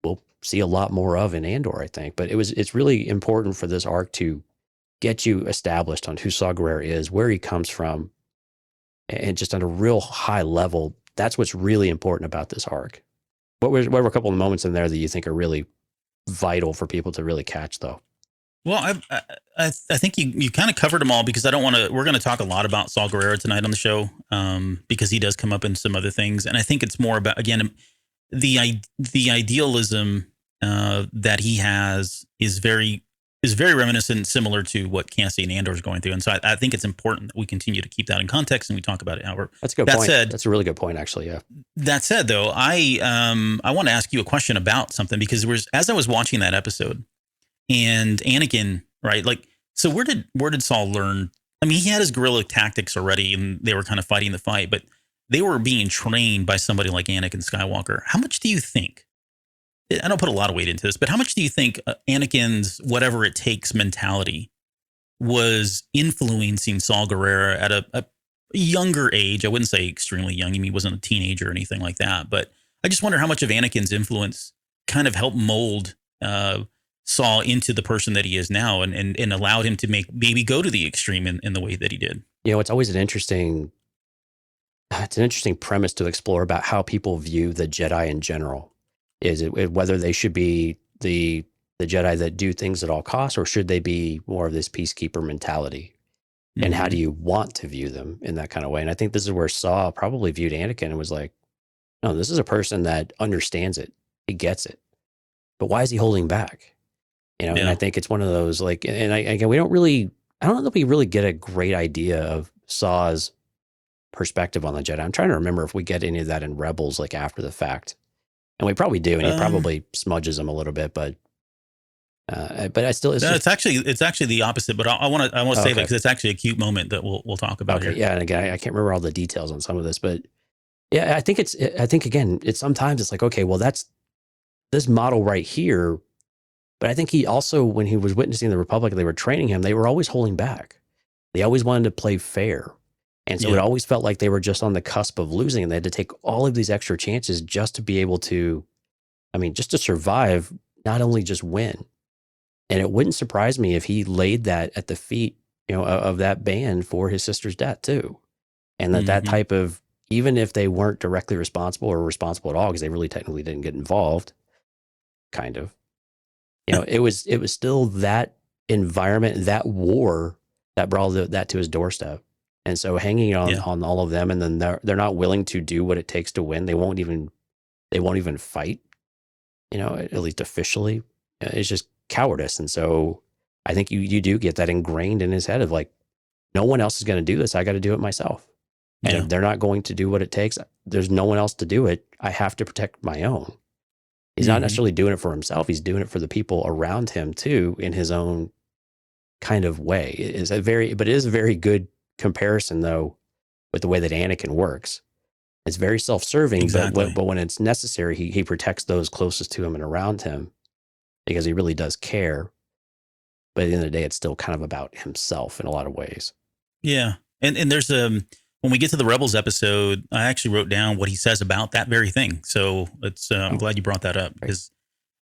we'll see a lot more of in Andor, I think. But it's really important for this arc to get you established on who Saw Gerrera is, where he comes from, and just on a real high level. That's what's really important about this arc. What were a couple of moments in there that you think are really vital for people to really catch, though? Well, I think you kind of covered them all, because I don't want to. We're going to talk a lot about Saw Gerrera tonight on the show, because he does come up in some other things, and I think it's more about, again, the idealism that he has is very reminiscent, similar to what Cassian Andor is going through, and so I think it's important that we continue to keep that in context and we talk about it. However, that's a good point. That's a really good point, actually. Yeah. That said, though, I want to ask you a question about something, because as I was watching that episode. And Anakin, right? Like, so where did Saul learn? I mean, he had his guerrilla tactics already, and they were kind of fighting the fight, but they were being trained by somebody like Anakin Skywalker. How much do you think I don't put a lot of weight into this, but how much do you think Anakin's whatever it takes mentality was influencing Saw Gerrera at a younger age? I wouldn't say extremely young. I mean, he wasn't a teenager or anything like that. But I just wonder how much of Anakin's influence kind of helped mold Saw into the person that he is now, and allowed him to maybe go to the extreme in the way that he did. It's always an interesting premise to explore about how people view the Jedi in general. Is it whether they should be the Jedi that do things at all costs, or should they be more of this peacekeeper mentality? Mm-hmm. And how do you want to view them in that kind of way? And I think this is where Saw probably viewed Anakin and was like, no, this is a person that understands it. He gets it. But why is he holding back? And I think it's one of those, like, and again, I don't know that we really get a great idea of Saw's perspective on the Jedi. I'm trying to remember if we get any of that in Rebels, like after the fact. And we probably do, and he probably smudges them a little bit, but I still, it's actually the opposite. But I want to say that because it's actually a cute moment that we'll talk about here. Yeah, and again, I can't remember all the details on some of this, but yeah, I think again, it's sometimes it's like, okay, well, that's this model right here. But I think he also, when he was witnessing the Republic, they were training him, they were always holding back. They always wanted to play fair. And so it always felt like they were just on the cusp of losing, and they had to take all of these extra chances just to be able to, just to survive, not only just win. And it wouldn't surprise me if he laid that at the feet, of that band for his sister's death too. And that type of, even if they weren't directly responsible or responsible at all, because they really technically didn't get involved, kind of, it was still that environment, that war that brought that to his doorstep. And so hanging on all of them, and then they're not willing to do what it takes to win. They won't even fight, at least officially. It's just cowardice. And so I think you do get that ingrained in his head of like, no one else is going to do this. I got to do it myself. And if they're not going to do what it takes, there's no one else to do it. I have to protect my own. He's not necessarily doing it for himself. He's doing it for the people around him too, in his own kind of way. It is a very good comparison though with the way that Anakin works. It's very self-serving, exactly. but when it's necessary, he protects those closest to him and around him because he really does care. But at the end of the day, it's still kind of about himself in a lot of ways. Yeah. And there's when we get to the Rebels episode, I actually wrote down what he says about that very thing. So I'm glad you brought that up because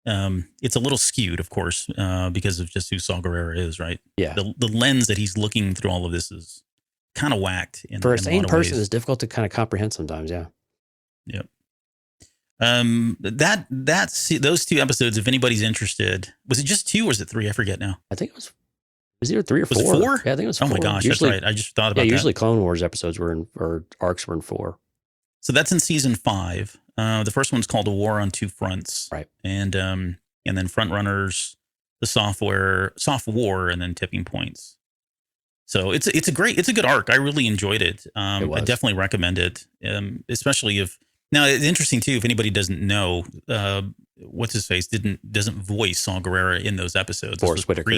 it's a little skewed, of course, because of just who Saw Gerrera is, right? Yeah. The lens that he's looking through all of this is kind of whacked. For a sane person, it's difficult to kind of comprehend sometimes. Yeah. Yep. Those two episodes, if anybody's interested, was it just 2 or was it 3? I forget now. I think it was either 3 or 4. Was it 4? Yeah, I think it was 4. Oh my gosh, usually, that's right. I just thought about that. Usually Clone Wars episodes or arcs were in 4. So that's in season 5. The first one's called A War on Two Fronts. Right. And then Front Runners, the Soft War, and then Tipping Points. So it's a good arc. I really enjoyed it. I definitely recommend it. Especially if, now it's interesting too, if anybody doesn't know, what's his face doesn't voice Saw Gerrera in those episodes. Forrest Whitaker.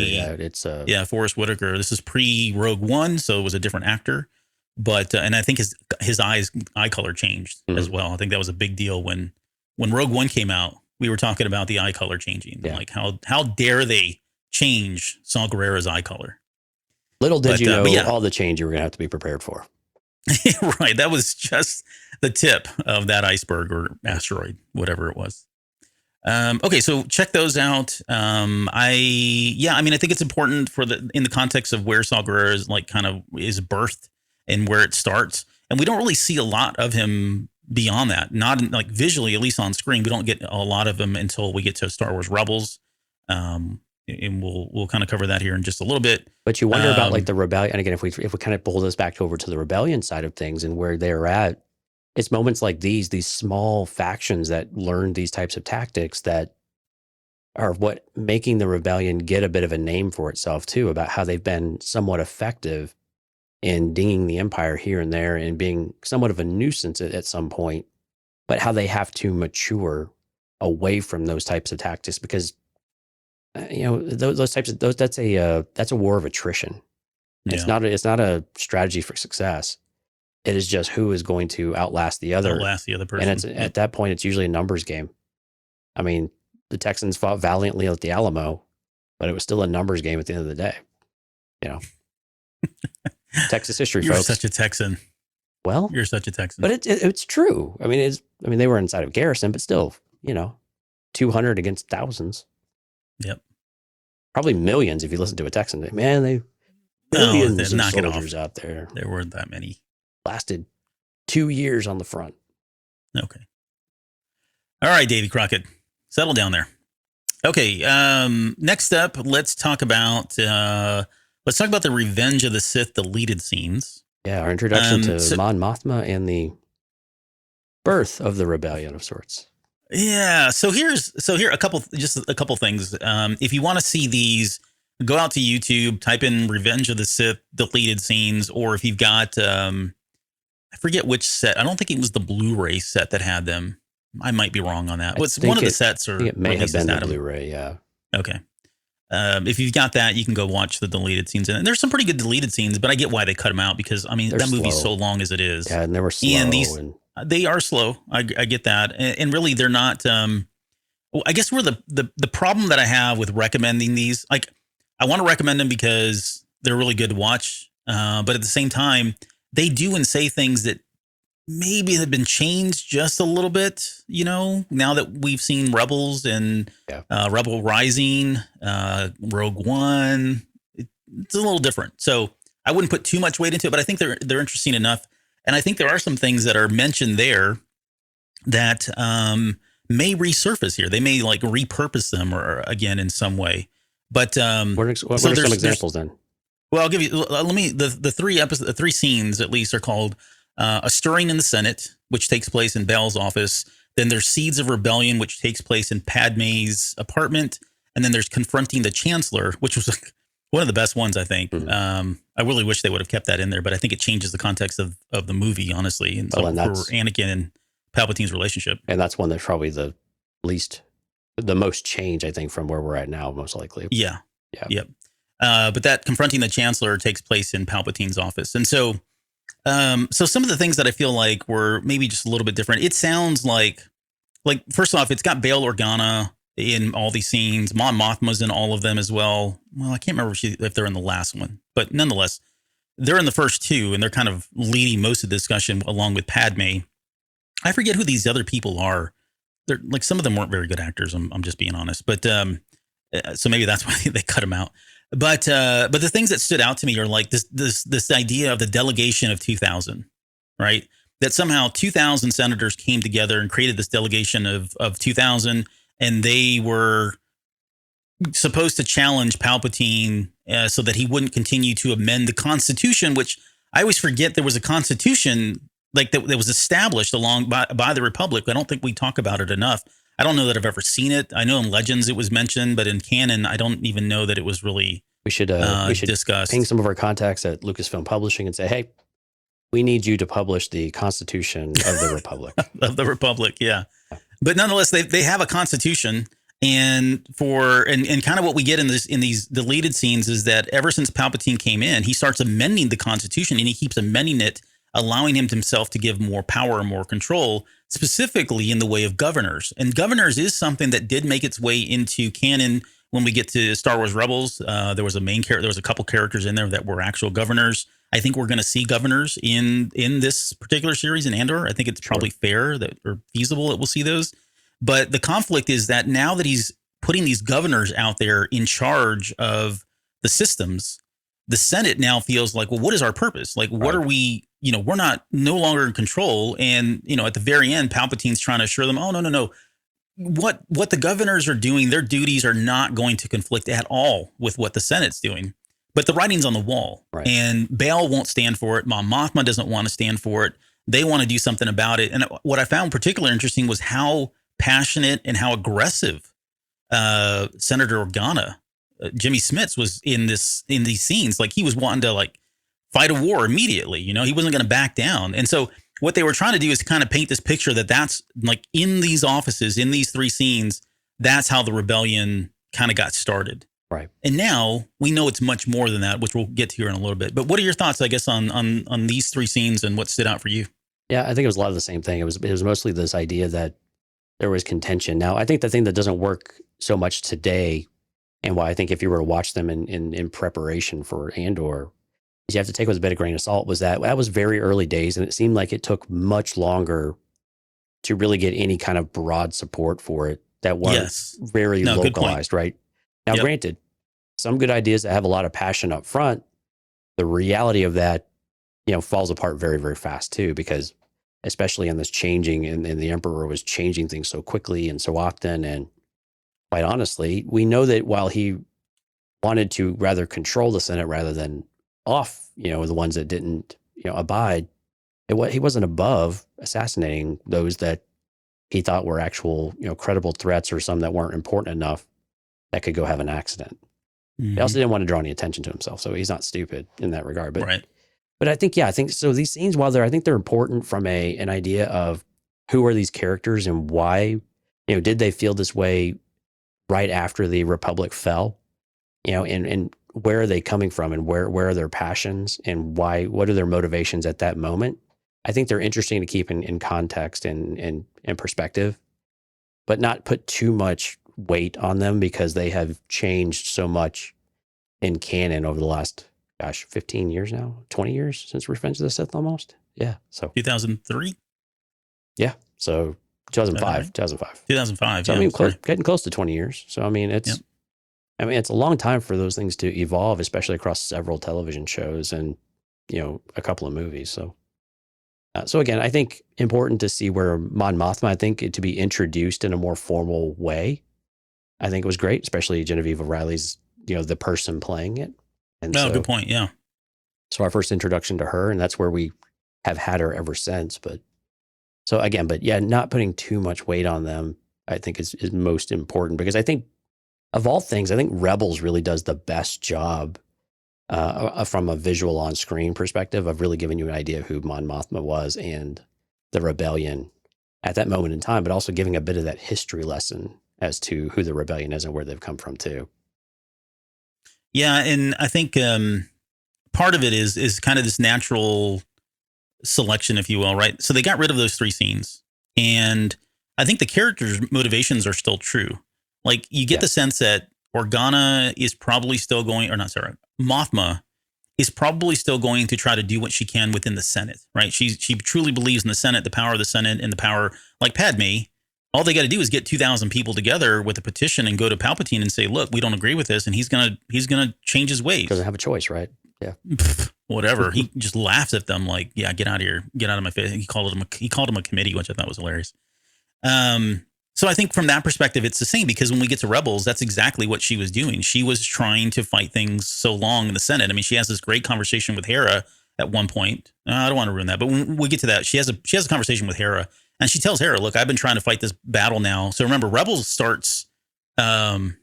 Forrest Whitaker. This is pre Rogue One, so it was a different actor. But and I think his eye color changed as well. I think that was a big deal when Rogue One came out. We were talking about the eye color changing. Yeah. Like how dare they change Saw Gerrera's eye color? Little did you know all the change you were going to have to be prepared for. Right. That was just the tip of that iceberg or asteroid, whatever it was. Okay, so check those out. I think it's important in the context of where Saw Gerrera is like kind of is birthed and where it starts. And we don't really see a lot of him beyond that. Not like visually, at least on screen. We don't get a lot of him until we get to Star Wars Rebels. And we'll kind of cover that here in just a little bit. But you wonder about like the rebellion. And again, if we kind of pull this back over to the rebellion side of things and where they're at, it's moments like these small factions that learn these types of tactics that are what making the rebellion get a bit of a name for itself too, about how they've been somewhat effective in dinging the Empire here and there and being somewhat of a nuisance at some point, but how they have to mature away from those types of tactics because those types of that's a war of attrition. Yeah. It's not a strategy for success. It is just who is going to outlast the other. Outlast the other person. And at that point, it's usually a numbers game. I mean, the Texans fought valiantly at the Alamo, but it was still a numbers game at the end of the day. Texas history, You're folks. such a Texan. Well, You're such a Texan. but it's true. I mean, they were inside of Garrison, but still, 200 against thousands. Yep. Probably millions if you listen to a Texan. Man, they No, millions of knock it off. soldiers out there. There weren't that many. Lasted 2 years on the front. Okay. All right, Davy Crockett, settle down there. Okay. Next up, let's talk about the Revenge of the Sith deleted scenes. Yeah, our introduction to Mon Mothma and the birth of the rebellion of sorts. Yeah. So here a couple things. If you want to see these, go out to YouTube, type in Revenge of the Sith deleted scenes, or if you've got, I forget which set. I don't think it was the Blu-ray set that had them. I might be wrong on that. What's one of the sets? Or it may have been the Blu-ray. Yeah. Okay. If you've got that, you can go watch the deleted scenes. And there's some pretty good deleted scenes, but I get why they cut them out because, I mean, that movie's so long as it is. Yeah, and they were slow. They are slow. I get that. And really, they're not. I guess where the problem that I have with recommending these, like, I want to recommend them because they're really good to watch. But at the same time, they do and say things that maybe have been changed just a little bit, now that we've seen Rebels and Rebel Rising, Rogue One. It's a little different. So I wouldn't put too much weight into it, but I think they're interesting enough. And I think there are some things that are mentioned there that may resurface here. They may like repurpose them or again in some way. But what are some examples then? Well, I'll give you. Let me the three scenes at least are called A Stirring in the Senate, which takes place in Bael's office. Then there's Seeds of Rebellion, which takes place in Padme's apartment, and then there's Confronting the Chancellor, which was one of the best ones, I think. Mm-hmm. I really wish they would have kept that in there, but I think it changes the context of the movie, honestly, and so for Anakin and Palpatine's relationship. And that's one that's probably the most change, I think, from where we're at now, most likely. Yeah. Yep. But that Confronting the Chancellor takes place in Palpatine's office. And so some of the things that I feel like were maybe just a little bit different. It sounds like first off, it's got Bail Organa in all these scenes. Mon Mothma's in all of them as well. Well, I can't remember if they're in the last one, but nonetheless, they're in the first two, and they're kind of leading most of the discussion along with Padme. I forget who these other people are. They're like, some of them weren't very good actors. I'm just being honest, but so maybe that's why they cut them out. But the things that stood out to me are like this idea of the delegation of 2000, right? That somehow 2000 senators came together and created this delegation of 2000, and they were supposed to challenge Palpatine so that he wouldn't continue to amend the Constitution, which I always forget there was a Constitution like that was established by the Republic. I don't think we talk about it enough. I don't know that I've ever seen it. I know in Legends it was mentioned, but in canon, I don't even know that it was really we should discussed. Ping some of our contacts at Lucasfilm Publishing and say, hey, we need you to publish the Constitution of the Republic. Of the Republic, yeah. But nonetheless, they have a Constitution, and kind of what we get in these deleted scenes is that ever since Palpatine came in, he starts amending the Constitution, and he keeps amending it, allowing himself to give more power and more control, specifically in the way of governors. And governors is something that did make its way into canon when we get to Star Wars Rebels. There was a couple characters in there that were actual governors. I think we're going to see governors in this particular series in Andor. I think it's probably fair or feasible that we'll see those. But the conflict is that now that he's putting these governors out there in charge of the systems, the Senate now feels like, well, what is our purpose? Like, what are we, we're no longer in control. And, at the very end, Palpatine's trying to assure them, oh, no. What the governors are doing, their duties are not going to conflict at all with what the Senate's doing. But the writing's on the wall, right. And Bail won't stand for it. Mon Mothma doesn't want to stand for it. They want to do something about it. And what I found particularly interesting was how passionate and how aggressive Senator Organa, Jimmy Smits, was in these scenes. Like, he was wanting to fight a war immediately. He wasn't going to back down. And so what they were trying to do is kind of paint this picture that's like in these offices, in these three scenes, that's how the rebellion kind of got started. Right. And now we know it's much more than that, which we'll get to here in a little bit. But what are your thoughts, I guess, on these three scenes and what stood out for you? Yeah, I think it was a lot of the same thing. It was mostly this idea that there was contention. Now, I think the thing that doesn't work so much today, and why I think if you were to watch them in preparation for Andor, is you have to take with a bit of grain of salt, was that was very early days, and it seemed like it took much longer to really get any kind of broad support for it that was very localized, right? Now, granted, some good ideas that have a lot of passion up front, the reality of that, falls apart very, very fast too, because especially in this changing, and the Emperor was changing things so quickly and so often. And quite honestly, we know that while he wanted to rather control the Senate rather than off, the ones that didn't, abide, he wasn't above assassinating those that he thought were actual, credible threats, or some that weren't important enough that could go have an accident. He also didn't want to draw any attention to himself, so he's not stupid in that regard. But But I think so. These scenes, I think they're important from an idea of who are these characters and why, did they feel this way right after the Republic fell, and where are they coming from, and where are their passions, and what are their motivations at that moment? I think they're interesting to keep in context and perspective, but not put too much weight on them, because they have changed so much in canon over the last, 15 years now, 20 years since Revenge of the Sith almost. Yeah. So 2003? Yeah. So 2005. 2005. So getting close to 20 years. So it's a long time for those things to evolve, especially across several television shows and, a couple of movies. So again, I think important to see where Mon Mothma, I think to be introduced in a more formal way, I think it was great, especially Genevieve O'Reilly's, the person playing it. And good point. Yeah. So our first introduction to her, and that's where we have had her ever since. But not putting too much weight on them, I think is most important, because I think of all things, I think Rebels really does the best job from a visual on screen perspective of really giving you an idea of who Mon Mothma was and the rebellion at that moment in time, but also giving a bit of that history lesson as to who the rebellion is and where they've come from too. Yeah, and I think part of it is kind of this natural selection, if you will, right? So they got rid of those 3 scenes, and I think the characters' motivations are still true. Like, you get the sense that Organa is probably still going, Mothma is probably still going to try to do what she can within the Senate, right? She truly believes in the Senate, the power of the Senate, and the power, like Padme. All they got to do is get 2,000 people together with a petition and go to Palpatine and say, "Look, we don't agree with this," and he's gonna change his ways. Doesn't have a choice, right? Yeah. Whatever. He just laughs at them like, "Yeah, get out of here, get out of my face." He called him a committee, which I thought was hilarious. So I think from that perspective, it's the same, because when we get to Rebels, that's exactly what she was doing. She was trying to fight things so long in the Senate. I mean, she has this great conversation with Hera at one point. I don't want to ruin that, but when we get to that, she has a conversation with Hera. And she tells Hera, "Look, I've been trying to fight this battle now." So remember, Rebels starts 5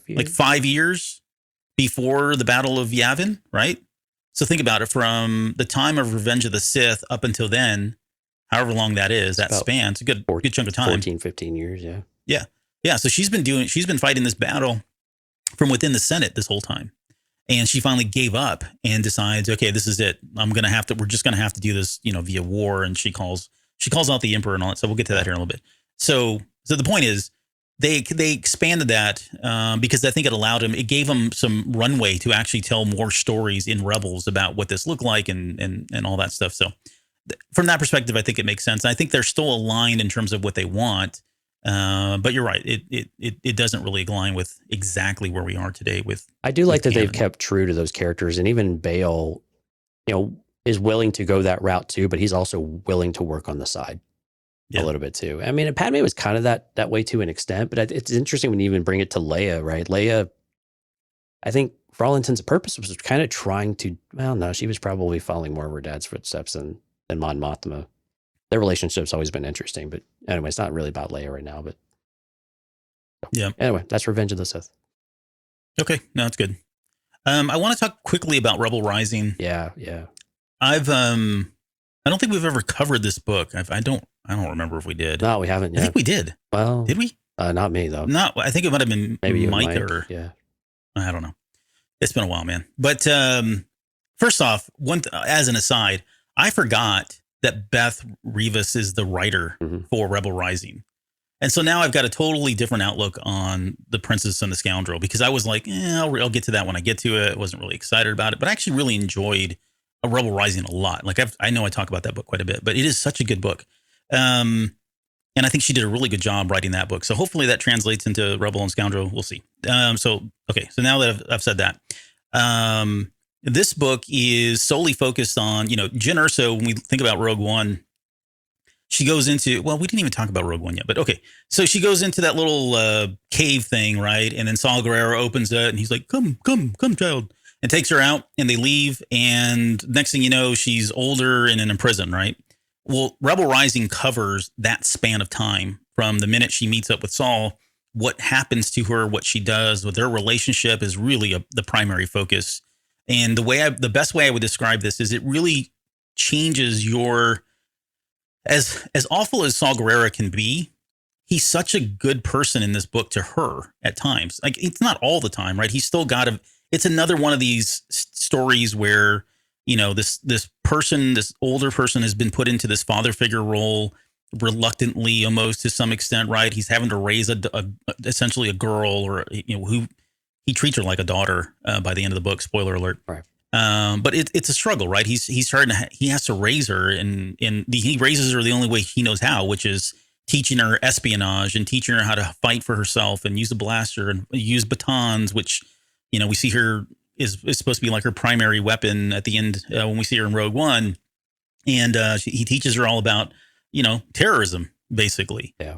years? like 5 years before the Battle of Yavin, right? So think about it, from the time of Revenge of the Sith up until then, however long that is, that span, it's a good chunk of time. 14, 15 years, yeah. Yeah. Yeah. So she's been fighting this battle from within the Senate this whole time. And she finally gave up and decides, okay, this is it. We're just going to have to do this, via war. And she calls out the Emperor and all that. So we'll get to that here in a little bit. So the point is, they expanded that because I think it gave them some runway to actually tell more stories in Rebels about what this looked like and all that stuff. So from that perspective, I think it makes sense. I think they're still aligned in terms of what they want. But you're right. It doesn't really align with exactly where we are today with. I do like that they've kept true to those characters, and even Bale, is willing to go that route too, but he's also willing to work on the side a little bit too. I mean, Padme was kind of that way to an extent, but it's interesting when you even bring it to Leia, right? Leia, I think for all intents and purposes, was kind of trying to, well, no, she was probably following more of her dad's footsteps than Mon Mothma. Their relationship's always been interesting, but anyway, it's not really about Leia right now, but anyway, that's Revenge of the Sith. Okay. No, that's good. I want to talk quickly about Rebel Rising. Yeah. I don't think we've ever covered this book. I don't remember if we did. No, we haven't yet. I think we did. Well, did we? Not me though. I think it might have been maybe Mike or yeah. I don't know. It's been a while, man. But first off, as an aside, I forgot that Beth Rivas is the writer for Rebel Rising. And so now I've got a totally different outlook on The Princess and the Scoundrel, because I was like, I'll get to that when I get to it. I wasn't really excited about it, but I actually really enjoyed A Rebel Rising a lot. Like I know I talk about that book quite a bit, but it is such a good book. And I think she did a really good job writing that book. So hopefully that translates into Rebel and Scoundrel. We'll see. So now that I've said that, this book is solely focused on, Jyn Erso. When we think about Rogue One, she goes into, we didn't even talk about Rogue One yet, but okay. So she goes into that little cave thing, right? And then Saw Gerrera opens it and he's like, come, child, and takes her out and they leave. And next thing you know, she's older and in prison, right? Well, Rebel Rising covers that span of time from the minute she meets up with Saul, what happens to her, what she does with their relationship is really the primary focus. And the best way I would describe this is it really changes your, as awful as Saw Gerrera can be, he's such a good person in this book to her at times. Like, it's not all the time, right? He's still it's another one of these stories where, this older person has been put into this father figure role reluctantly, almost to some extent, right? He's having to raise essentially a girl, or, who he treats her like a daughter by the end of the book. Spoiler alert. Right. But it's a struggle, right? He has to raise her, and he raises her the only way he knows how, which is teaching her espionage and teaching her how to fight for herself and use a blaster and use batons, which, we see her is supposed to be like her primary weapon at the end when we see her in Rogue One. And he teaches her all about, terrorism, basically. Yeah.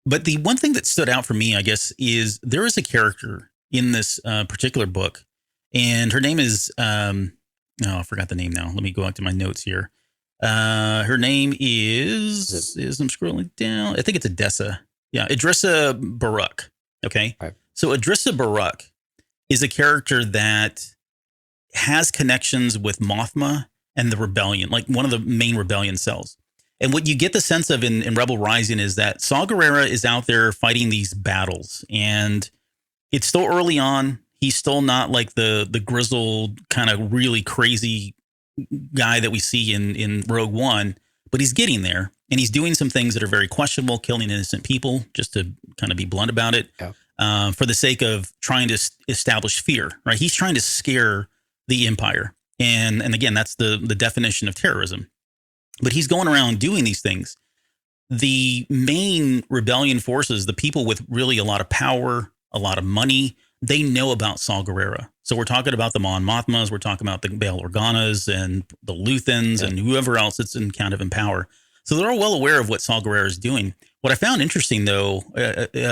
But the one thing that stood out for me, I guess, is there is a character in this particular book, and her name is, I forgot the name now. Let me go back to my notes here. Her name is I'm scrolling down. I think it's Edessa. Yeah, Idrissa Barak. Okay. Right. So Idrissa Barak is a character that has connections with Mothma and the rebellion, like one of the main rebellion cells. And what you get the sense of in Rebel Rising is that Saw Gerrera is out there fighting these battles, and it's still early on. He's still not like the grizzled kind of really crazy guy that we see in Rogue One, but he's getting there, and he's doing some things that are very questionable, killing innocent people, just to kind of be blunt about it, for the sake of trying to establish fear, right? He's trying to scare the Empire. And again, that's the definition of terrorism. But he's going around doing these things. The main rebellion forces, the people with really a lot of power, a lot of money, they know about Saw Gerrera. So we're talking about the Mon Mothmas, we're talking about the Bail Organas and the Luthans and whoever else that's in kind of in power. So they're all well aware of what Saw Gerrera is doing. What I found interesting, though,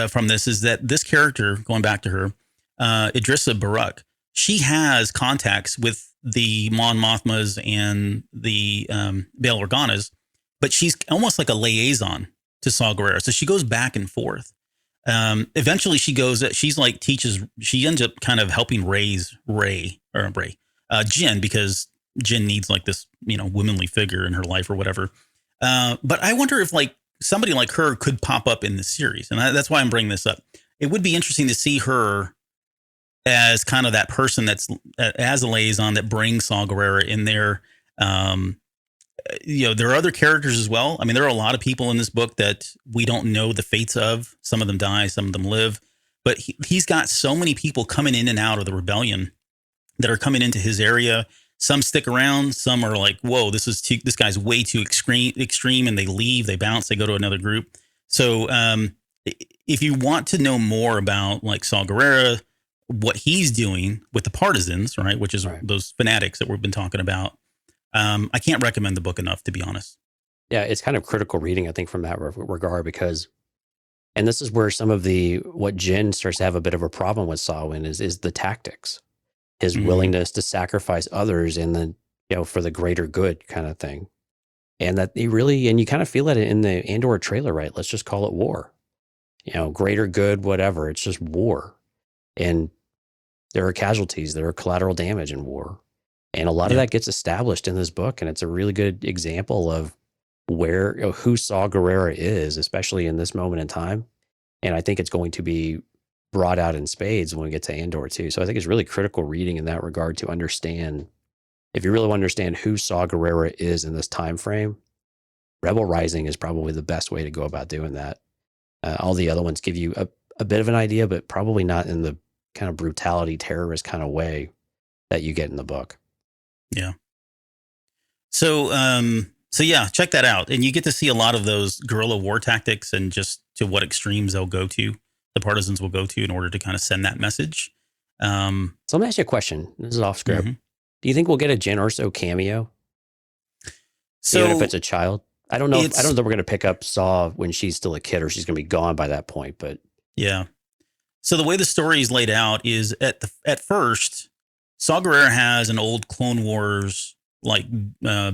from this is that this character, going back to her, Idrissa Barak, she has contacts with the Mon Mothmas and the Bail Organas, but she's almost like a liaison to Saw Gerrera. So she goes back and forth. Eventually she ends up kind of helping raise Jyn, because Jyn needs like this, womanly figure in her life or whatever. But I wonder if like somebody like her could pop up in the series. And that's why I'm bringing this up. It would be interesting to see her as kind of that person that's as a liaison that brings Saw Gerrera in there. There are other characters as well. I mean, there are a lot of people in this book that we don't know the fates of. Some of them die, some of them live, but he's got so many people coming in and out of the rebellion that are coming into his area. Some stick around. Some are like, whoa, this guy's way too extreme, and they leave, they bounce, they go to another group. So if you want to know more about like Saw Gerrera, what he's doing with the partisans, right, which is those fanatics that we've been talking about, I can't recommend the book enough, to be honest. Yeah, it's kind of critical reading, I think, from that regard, because, and this is where some of what Jyn starts to have a bit of a problem with Saw in is the tactics, his willingness to sacrifice others and then, for the greater good kind of thing. And that and you kind of feel it in the Andor trailer, right? Let's just call it war, greater good, whatever. It's just war. And there are casualties, there are collateral damage in war. And a lot of that gets established in this book. And it's a really good example of who Saw Gerrera is, especially in this moment in time. And I think it's going to be brought out in spades when we get to Andor too. So I think it's really critical reading in that regard to understand, if you really want to understand who Saw Gerrera is in this time frame, Rebel Rising is probably the best way to go about doing that. All the other ones give you a bit of an idea, but probably not in the kind of brutality, terrorist kind of way that you get in the book. Yeah. So, so yeah, check that out. And you get to see a lot of those guerrilla war tactics and just to what extremes they'll go to, the partisans will go to in order to kind of send that message. So let me ask you a question. This is off script. Mhm. Do you think we'll get a Jyn Erso cameo? So Even if it's a child? I don't know. I it's- don't know if we're going to pick up Saw when she's still a kid or she's going to be gone by that point, but yeah. So the way the story is laid out is at first, Saw Gerrera has an old Clone Wars like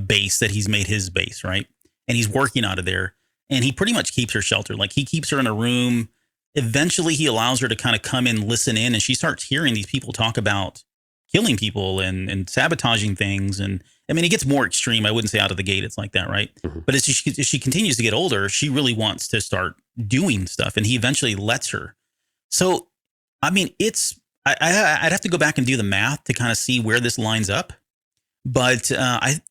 base that he's made his base, right? And he's working out of there, and he pretty much keeps her sheltered. Like he keeps her in a room. Eventually, he allows her to kind of come in, listen in, and she starts hearing these people talk about killing people and sabotaging things. And I mean, it gets more extreme. I wouldn't say out of the gate it's like that, right? Mhm. But as she continues to get older, she really wants to start doing stuff, and he eventually lets her. So, I mean, I'd have to go back and do the math to kind of see where this lines up. But I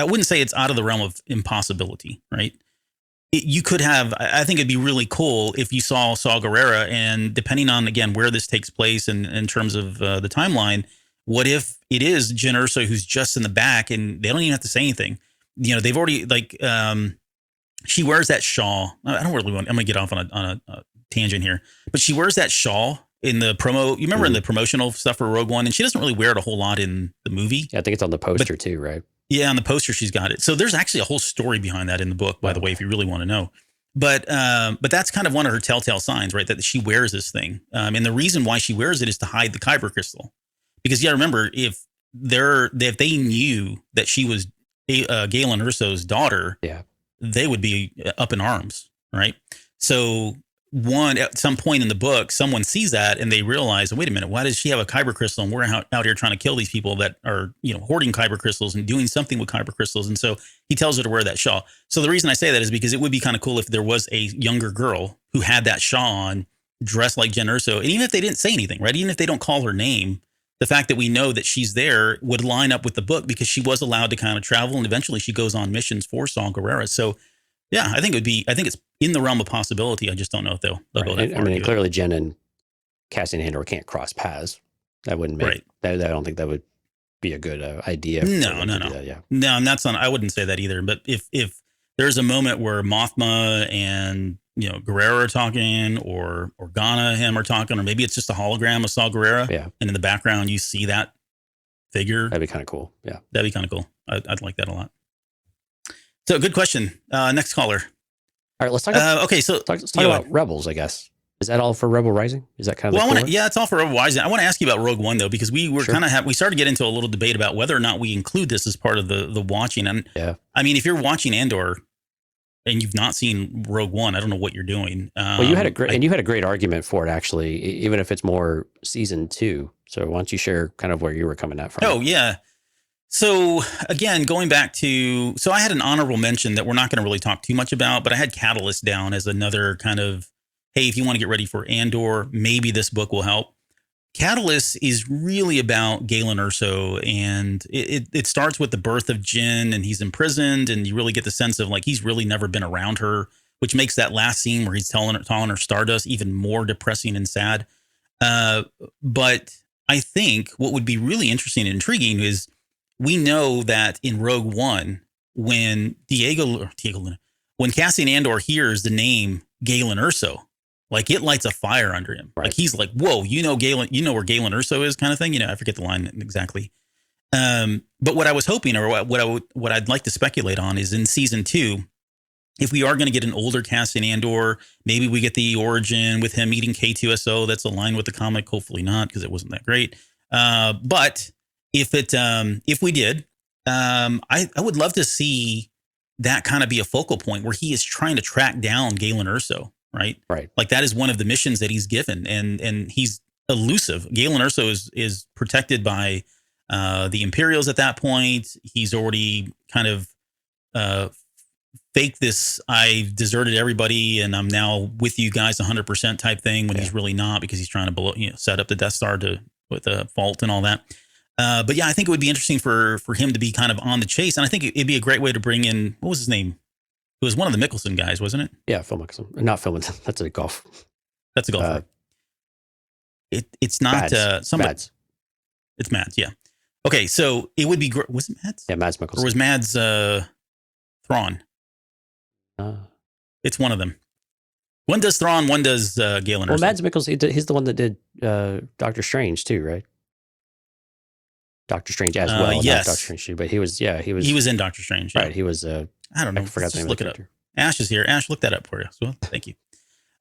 wouldn't say it's out of the realm of impossibility, right? You could have. I think it'd be really cool if you saw Saw Gerrera, and depending on again where this takes place and in terms of the timeline, what if it is Jyn Erso who's just in the back and they don't even have to say anything? You know, they've already like she wears that shawl. I don't really want. I'm gonna get off on a tangent here, but she wears that shawl in the promo. You remember in the promotional stuff for Rogue One, and she doesn't really wear it a whole lot in the movie. yeah, I think it's on the poster too, right? Yeah, on the poster she's got it. So there's actually a whole story behind that in the book, by the way, if you really want to know. But that's kind of one of her telltale signs, right? That she wears this thing, and the reason why she wears it is to hide the kyber crystal. Because yeah, remember if they knew that she was Galen Erso's daughter, Yeah. they would be up in arms, right? So at some point in the book, someone sees that and they realize, wait a minute, why does she have a kyber crystal? And we're out here trying to kill these people that are, hoarding kyber crystals and doing something with kyber crystals. And so he tells her to wear that shawl. So the reason I say that is because it would be kind of cool if there was a younger girl who had that shawl on, dressed like Jyn Erso. And even if they didn't say anything, right? Even if they don't call her name, the fact that we know that she's there would line up with the book because she was allowed to kind of travel. And eventually she goes on missions for Saw Gerrera. So yeah, I think it's in the realm of possibility. I just don't know if they'll go that far. I mean, clearly Jyn and Cassian Andor can't cross paths. That wouldn't make. Right. I don't think that would be a good idea. No. Yeah. No, and that's not. I wouldn't say that either. But if there's a moment where Mothma and Gerrera are talking, or Organa and him are talking, or maybe it's just a hologram of Saw Gerrera, Yeah. and in the background you see that figure, That'd be kind of cool. Yeah. that'd be kind of cool. I'd like that a lot. So good question. Next caller. All right, let's talk about, Okay, so let's talk go about ahead. Rebels, I guess. Is that all for Rebel Rising? Is that kind of Well, the core? yeah, it's all for Rebel Rising. I want to ask you about Rogue One though, because we were Sure. we started to get into a little debate about whether or not we include this as part of the watching. And Yeah. I mean, if you're watching Andor and you've not seen Rogue One, I don't know what you're doing. Well, you had a great argument for it, actually, even if it's more season 2. So why don't you share kind of where you were coming at from? Oh, yeah. So again, going back to, so I had an honorable mention that we're not going to really talk too much about, but I had Catalyst down as another kind of, hey, if you want to get ready for Andor, maybe this book will help. Catalyst is really about Galen Erso, and it starts with the birth of Jyn, and he's imprisoned, and you really get the sense of like he's really never been around her, which makes that last scene where he's telling her Stardust even more depressing and sad. But I think what would be really interesting and intriguing is we know that in Rogue One, when when Cassian Andor hears the name Galen Erso, like it lights a fire under him. Right. Like he's like, whoa, Galen, where Galen Erso is, kind of thing. I forget the line exactly. But what I was hoping, or what I'd like to speculate on, is in season 2, if we are going to get an older Cassian Andor, maybe we get the origin with him eating K2SO that's aligned with the comic. Hopefully not, because it wasn't that great. But if we did, I would love to see that kind of be a focal point where he is trying to track down Galen Erso. Right. Like that is one of the missions that he's given, and he's elusive. Galen Erso is protected by the Imperials at that point. He's already kind of faked this, I deserted everybody and I'm now with you guys 100% type thing, when he's really not, because he's trying to set up the Death Star with a fault and all that. But yeah, I think it would be interesting for him to be kind of on the chase, and I think it'd be a great way to bring in, what was his name? It was one of the Mickelson guys, wasn't it? Yeah, Phil Mickelson. Not Phil Mickelson. That's a golf. That's a golfer. It's not somebody. Mads. It's Mads. Yeah. Okay, so it would be. Was it Mads? Yeah, Mads Mikkelsen. Or was Mads Thrawn? It's one of them. One does Thrawn, one does Galen. Well, Mads Mikkelsen, he's the one that did Doctor Strange too, right? Doctor Strange as well. Yes. Not Doctor Strange too, but he was in Doctor Strange. Yeah. Right. He was. I don't know. I forgot the name of the character. Ash is here. Ash, look that up for you. So thank you.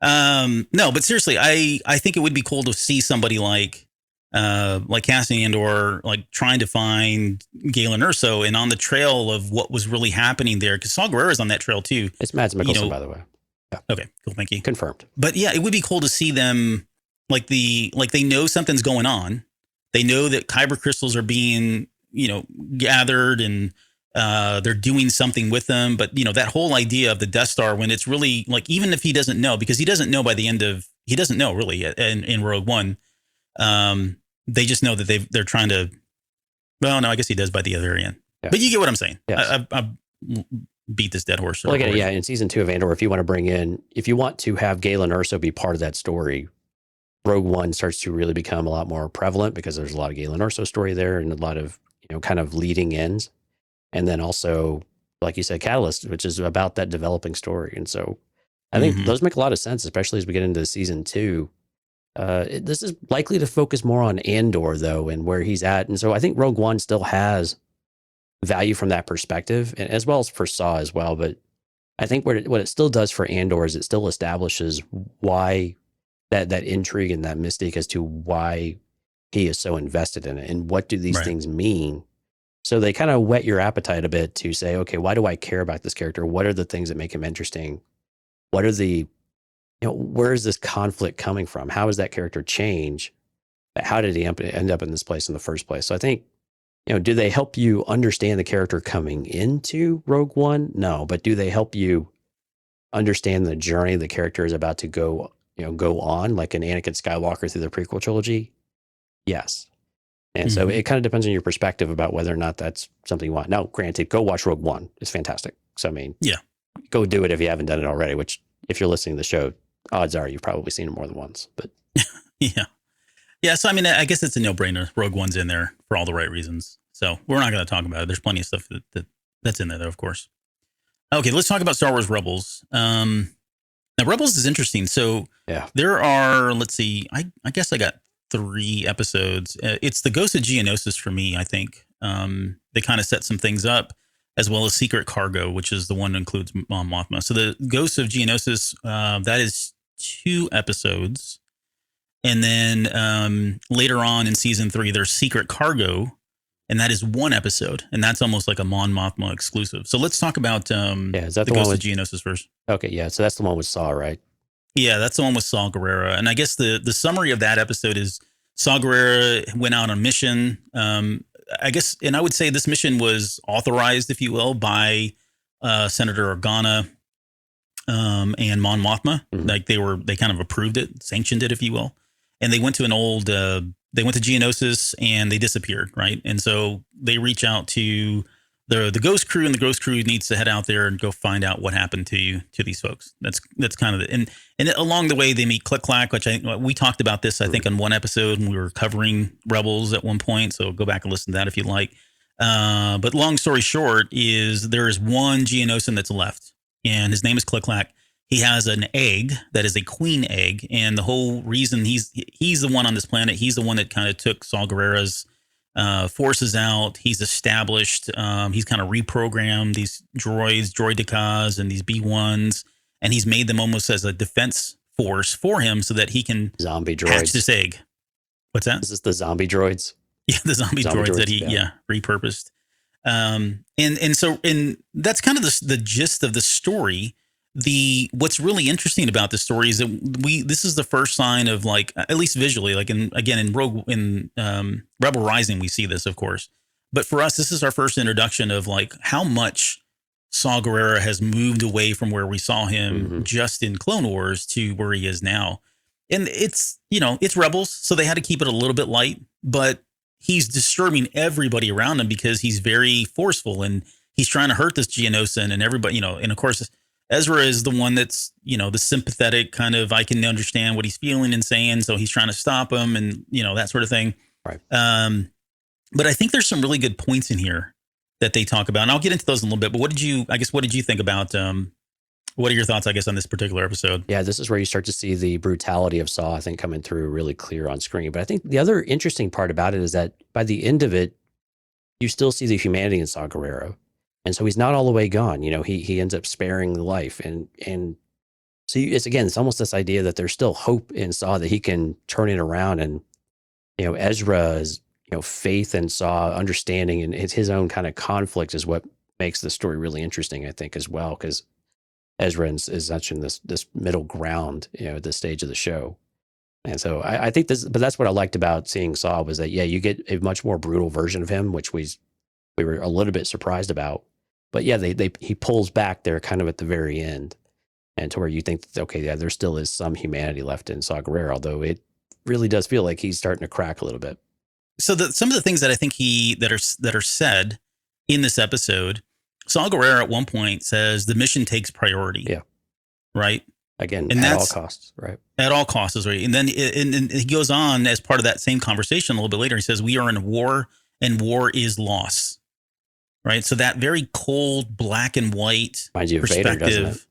No, but seriously, I think it would be cool to see somebody like Cassian Andor, like trying to find Galen Erso and on the trail of what was really happening there. Because Saw Gerrera's on that trail too. It's Mads Mikkelsen, by the way. Yeah. Okay, cool. Thank you. Confirmed. But yeah, it would be cool to see them like they know something's going on. They know that kyber crystals are being, gathered and they're doing something with them. But, that whole idea of the Death Star, when it's really like, even if he doesn't know, because he doesn't know by the end of, he doesn't know really in Rogue One. They just know that they're trying to, well, no, I guess he does by the other end. Yeah. But you get what I'm saying. Yes. I beat this dead horse. Well, again, yeah, in season 2 of Andor, if you want to have Galen Erso be part of that story, Rogue One starts to really become a lot more prevalent because there's a lot of Galen Erso story there and a lot of, kind of leading ends. And then also, like you said, Catalyst, which is about that developing story. And so I think those make a lot of sense, especially as we get into season 2. This is likely to focus more on Andor, though, and where he's at. And so I think Rogue One still has value from that perspective, and as well as for Saw as well. But I think what it still does for Andor is it still establishes why that intrigue and that mystique as to why he is so invested in it and what do these things mean. So they kind of whet your appetite a bit to say, okay, why do I care about this character? What are the things that make him interesting? What are the, where is this conflict coming from? How does that character change? How did he end up in this place in the first place? So I think, do they help you understand the character coming into Rogue One? No, but do they help you understand the journey the character is about to go on, like an Anakin Skywalker through the prequel trilogy? Yes. And so it kind of depends on your perspective about whether or not that's something you want. Now, granted, go watch Rogue One. It's fantastic. So, I mean, go do it if you haven't done it already, which if you're listening to the show, odds are you've probably seen it more than once. But yeah. So, I mean, I guess it's a no-brainer. Rogue One's in there for all the right reasons. So we're not going to talk about it. There's plenty of stuff that's in there, though, of course. Okay, let's talk about Star Wars Rebels. Now, Rebels is interesting. So there are, let's see, I guess I got 3 episodes. It's the Ghost of Geonosis for me, I think. They kind of set some things up, as well as Secret Cargo, which is the one that includes Mon Mothma. So the Ghost of Geonosis, that is 2 episodes. And then later on in season 3, there's Secret Cargo, and that is 1 episode. And that's almost like a Mon Mothma exclusive. So let's talk about is that the Ghost of Geonosis first. Okay, yeah. So that's the one with Saw, right? Yeah, that's the one with Saw Gerrera. And I guess the summary of that episode is Saw Gerrera went out on a mission. I guess, and I would say this mission was authorized, if you will, by Senator Organa and Mon Mothma. Like they kind of approved it, sanctioned it, if you will. And they went to they went to Geonosis and they disappeared, right? And so they reach out to the Ghost Crew, and the Ghost Crew needs to head out there and go find out what happened to these folks. That's kind of and along the way they meet Click Clack, which we talked about this, I think, on one episode when we were covering Rebels at one point. So go back and listen to that if you like. But long story short is there is one Geonosian that's left, and his name is Click Clack. He has an egg that is a queen egg, and the whole reason he's the one on this planet. He's the one that kind of took Saw Gerrera's forces out. He's established. He's kind of reprogrammed these droidicas, and these B1s, and he's made them almost as a defense force for him, so that he can zombie droids. Hatch this egg. What's that? Is this the zombie droids? Yeah, the zombie droids that he repurposed. And that's kind of the gist of the story. What's really interesting about this story is that this is the first sign of, like, at least visually, like in Rebel Rising, we see this, of course, but for us, this is our first introduction of like how much Saw Gerrera has moved away from where we saw him just in Clone Wars to where he is now. And it's Rebels, so they had to keep it a little bit light, but he's disturbing everybody around him because he's very forceful and he's trying to hurt this Geonosian and everybody, and of course, Ezra is the one that's, the sympathetic kind of, I can understand what he's feeling and saying. So he's trying to stop him and, that sort of thing. Right. But I think there's some really good points in here that they talk about. And I'll get into those in a little bit. But what did you think about, what are your thoughts, I guess, on this particular episode? Yeah, this is where you start to see the brutality of Saw, I think, coming through really clear on screen. But I think the other interesting part about it is that by the end of it, you still see the humanity in Saw Gerrera. And so he's not all the way gone. He ends up sparing the life. And so it's almost this idea that there's still hope in Saw that he can turn it around. And, Ezra's, faith in Saw, understanding, and his own kind of conflict is what makes the story really interesting, I think, as well. Because Ezra is such in this middle ground, at this stage of the show. And so I think but that's what I liked about seeing Saw was that, you get a much more brutal version of him, which we were a little bit surprised about. But yeah, he pulls back there kind of at the very end, and to where you think, okay, yeah, there still is some humanity left in Saw Gerrera, although it really does feel like he's starting to crack a little bit. So some of the things that I think that are said in this episode, Saw Gerrera at one point says the mission takes priority. Yeah. Right. Again, and at all costs, right? At all costs is right. And then and he goes on as part of that same conversation a little bit later. He says, we are in a war and war is loss. Right. So that very cold black and white perspective. Vader, doesn't it?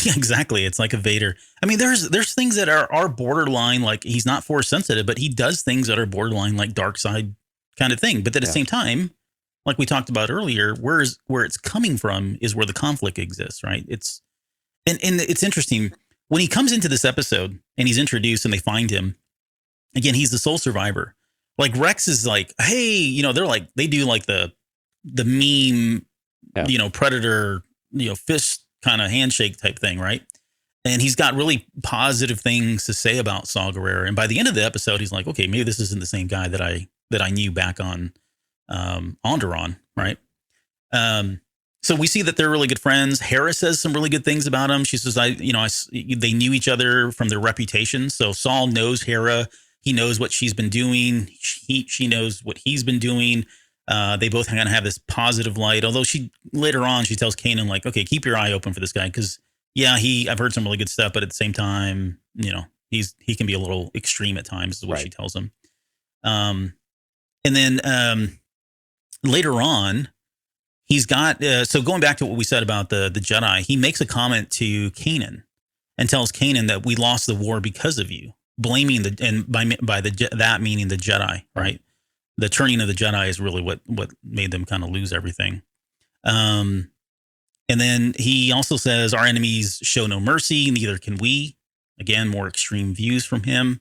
Yeah, exactly. It's like a Vader. I mean, there's things that are borderline, like he's not force sensitive, but he does things that are borderline like dark side kind of thing. But at the same time, like we talked about earlier, where it's coming from is where the conflict exists, right? And it's interesting when he comes into this episode and he's introduced and they find him again. He's the sole survivor. Like Rex is like, hey, they're like, they do like the meme, Predator, fist kind of handshake type thing, right? And he's got really positive things to say about Saw Gerrera. And by the end of the episode, he's like, okay, maybe this isn't the same guy that I knew back on Andor, right? So we see that they're really good friends. Hera says some really good things about him. She says, they knew each other from their reputation. So Saul knows Hera. He knows what she's been doing. She knows what he's been doing. They both kind of have this positive light. Although later on she tells Kanan, like, okay, keep your eye open for this guy because I've heard some really good stuff, but at the same time, he can be a little extreme at times, is what she tells him. And then later on, he's got so going back to what we said about the Jedi, he makes a comment to Kanan and tells Kanan that we lost the war because of you, blaming that meaning the Jedi, right? The turning of the Jedi is really what made them kind of lose everything. And then he also says, our enemies show no mercy, neither can we. Again, more extreme views from him.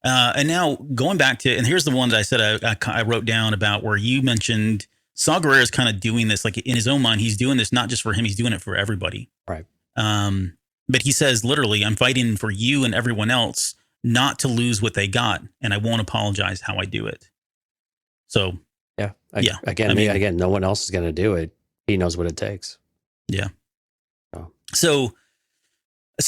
And now going back to, and here's the one that I said I wrote down about where you mentioned Saw Gerrera is kind of doing this, like in his own mind, he's doing this not just for him, he's doing it for everybody. Right. But he says, literally, I'm fighting for you and everyone else not to lose what they got, and I won't apologize how I do it. So, again, no one else is going to do it. He knows what it takes. Yeah. Oh. So